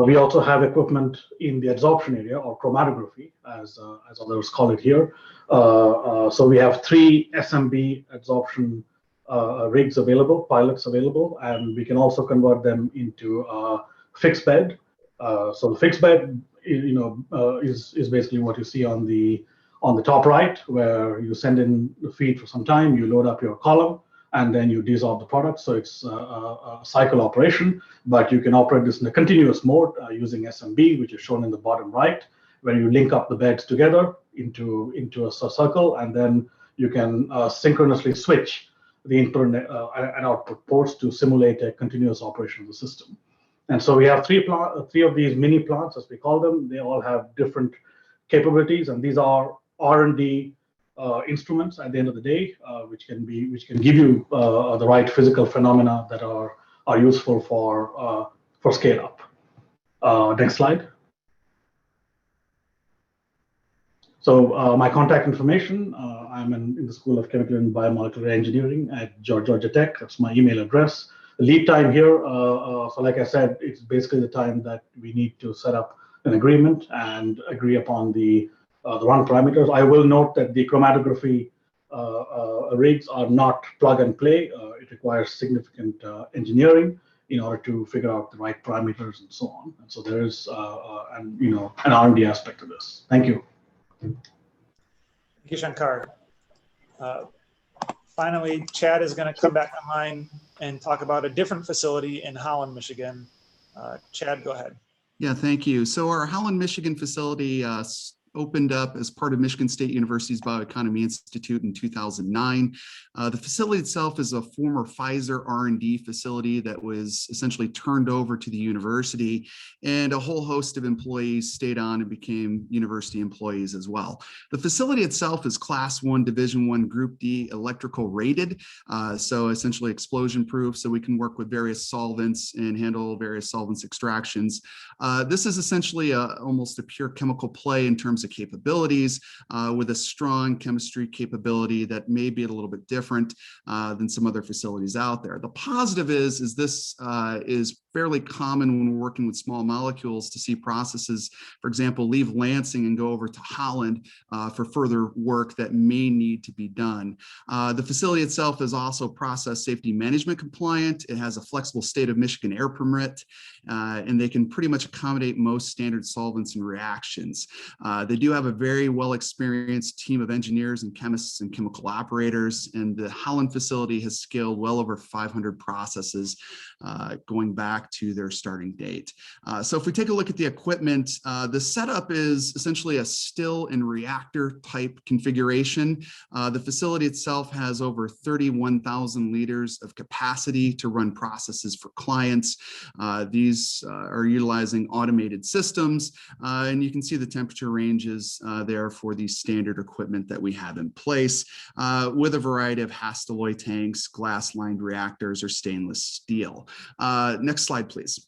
We also have equipment in the adsorption area, or chromatography, as others call it here. So we have 3 SMB adsorption rigs available, pilots available, and we can also convert them into fixed bed. So the fixed bed, is basically what you see on the top right, where you send in the feed for some time, you load up your column, and then you desorb the product. So it's a cycle operation, but you can operate this in a continuous mode using SMB, which is shown in the bottom right, where you link up the beds together into a circle, and then you can synchronously switch the input and output ports to simulate a continuous operation of the system. And so we have 3 of these mini plants, as we call them. They all have different capabilities, and these are R&D instruments at the end of the day, which can give you the right physical phenomena that are useful for scale up. Next slide. So my contact information, I'm in the School of Chemical and Biomolecular Engineering at Georgia Tech. That's my email address. The lead time here, so like I said, it's basically the time that we need to set up an agreement and agree upon the run parameters. I will note that the chromatography rigs are not plug and play. It requires significant engineering in order to figure out the right parameters and so on. And so there is an R&D aspect to this. Thank you. Thank you, Shankar. Finally, Chad is going to come back online and talk about a different facility in Holland, Michigan. Chad, go ahead. Yeah, thank you. So our Holland, Michigan facility opened up as part of Michigan State University's Bioeconomy Institute in 2009. The facility itself is a former Pfizer R&D facility that was essentially turned over to the university, and a whole host of employees stayed on and became university employees as well. The facility itself is Class 1, Division 1, Group D electrical rated, so essentially explosion proof, so we can work with various solvents and handle various solvents extractions. This is essentially almost a pure chemical play in terms of capabilities, with a strong chemistry capability that may be a little bit different than some other facilities out there. The positive is this is fairly common when we're working with small molecules to see processes, for example, leave Lansing and go over to Holland for further work that may need to be done. The facility itself is also process safety management compliant. It has a flexible state of Michigan air permit, and they can pretty much accommodate most standard solvents and reactions. They do have a very well-experienced team of engineers and chemists and chemical operators, and the Holland facility has scaled well over 500 processes going back to their starting date. So if we take a look at the equipment, the setup is essentially a still and reactor type configuration. The facility itself has over 31,000 liters of capacity to run processes for clients. These are utilizing automated systems, and you can see the temperature ranges there for the standard equipment that we have in place, with a variety of Hastelloy tanks, glass-lined reactors, or stainless steel. Next slide, please.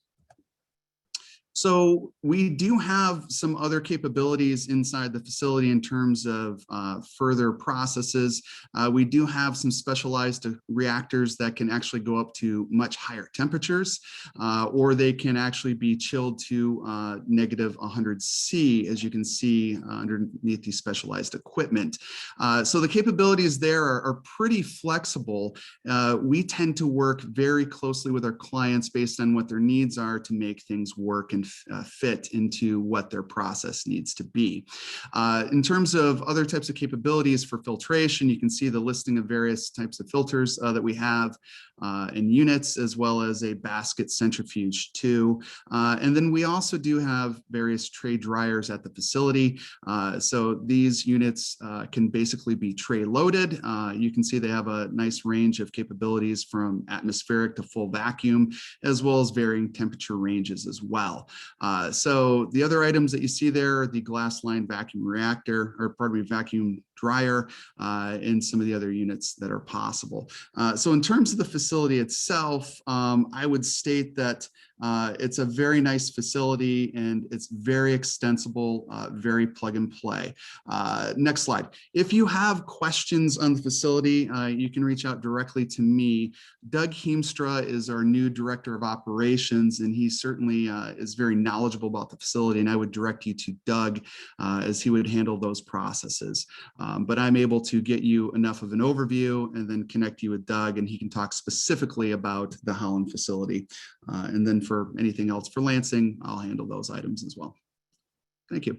So we do have some other capabilities inside the facility in terms of further processes. We do have some specialized reactors that can actually go up to much higher temperatures, or they can actually be chilled to negative 100°C, as you can see underneath the specialized equipment. So the capabilities there are pretty flexible. We tend to work very closely with our clients based on what their needs are to make things work and fit into what their process needs to be. In terms of other types of capabilities for filtration, you can see the listing of various types of filters that we have in units, as well as a basket centrifuge too. And then we also do have various tray dryers at the facility. So these units can basically be tray loaded. You can see they have a nice range of capabilities from atmospheric to full vacuum, as well as varying temperature ranges as well. So the other items that you see there, the glass-lined vacuum reactor, or pardon me, vacuum dryer, and some of the other units that are possible. So in terms of the facility itself, I would state that it's a very nice facility and it's very extensible, very plug and play. Next slide. If you have questions on the facility, you can reach out directly to me. Doug Heemstra is our new Director of Operations, and he certainly is very knowledgeable about the facility, and I would direct you to Doug as he would handle those processes. But I'm able to get you enough of an overview and then connect you with Doug, and he can talk specifically about the Holland facility. And then for anything else for Lansing, I'll handle those items as well. Thank you.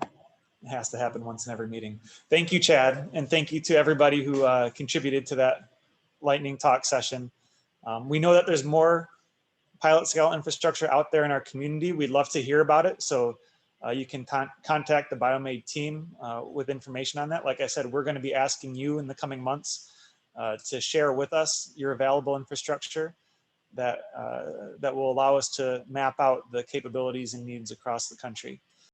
It has to happen once in every meeting. Thank you, Chad, and thank you to everybody who contributed to that lightning talk session. We know that there's more pilot scale infrastructure out there in our community. We'd love to hear about it. So you can contact the BioMADE team with information on that. Like I said, we're going to be asking you in the coming months to share with us your available infrastructure that will allow us to map out the capabilities and needs across the country.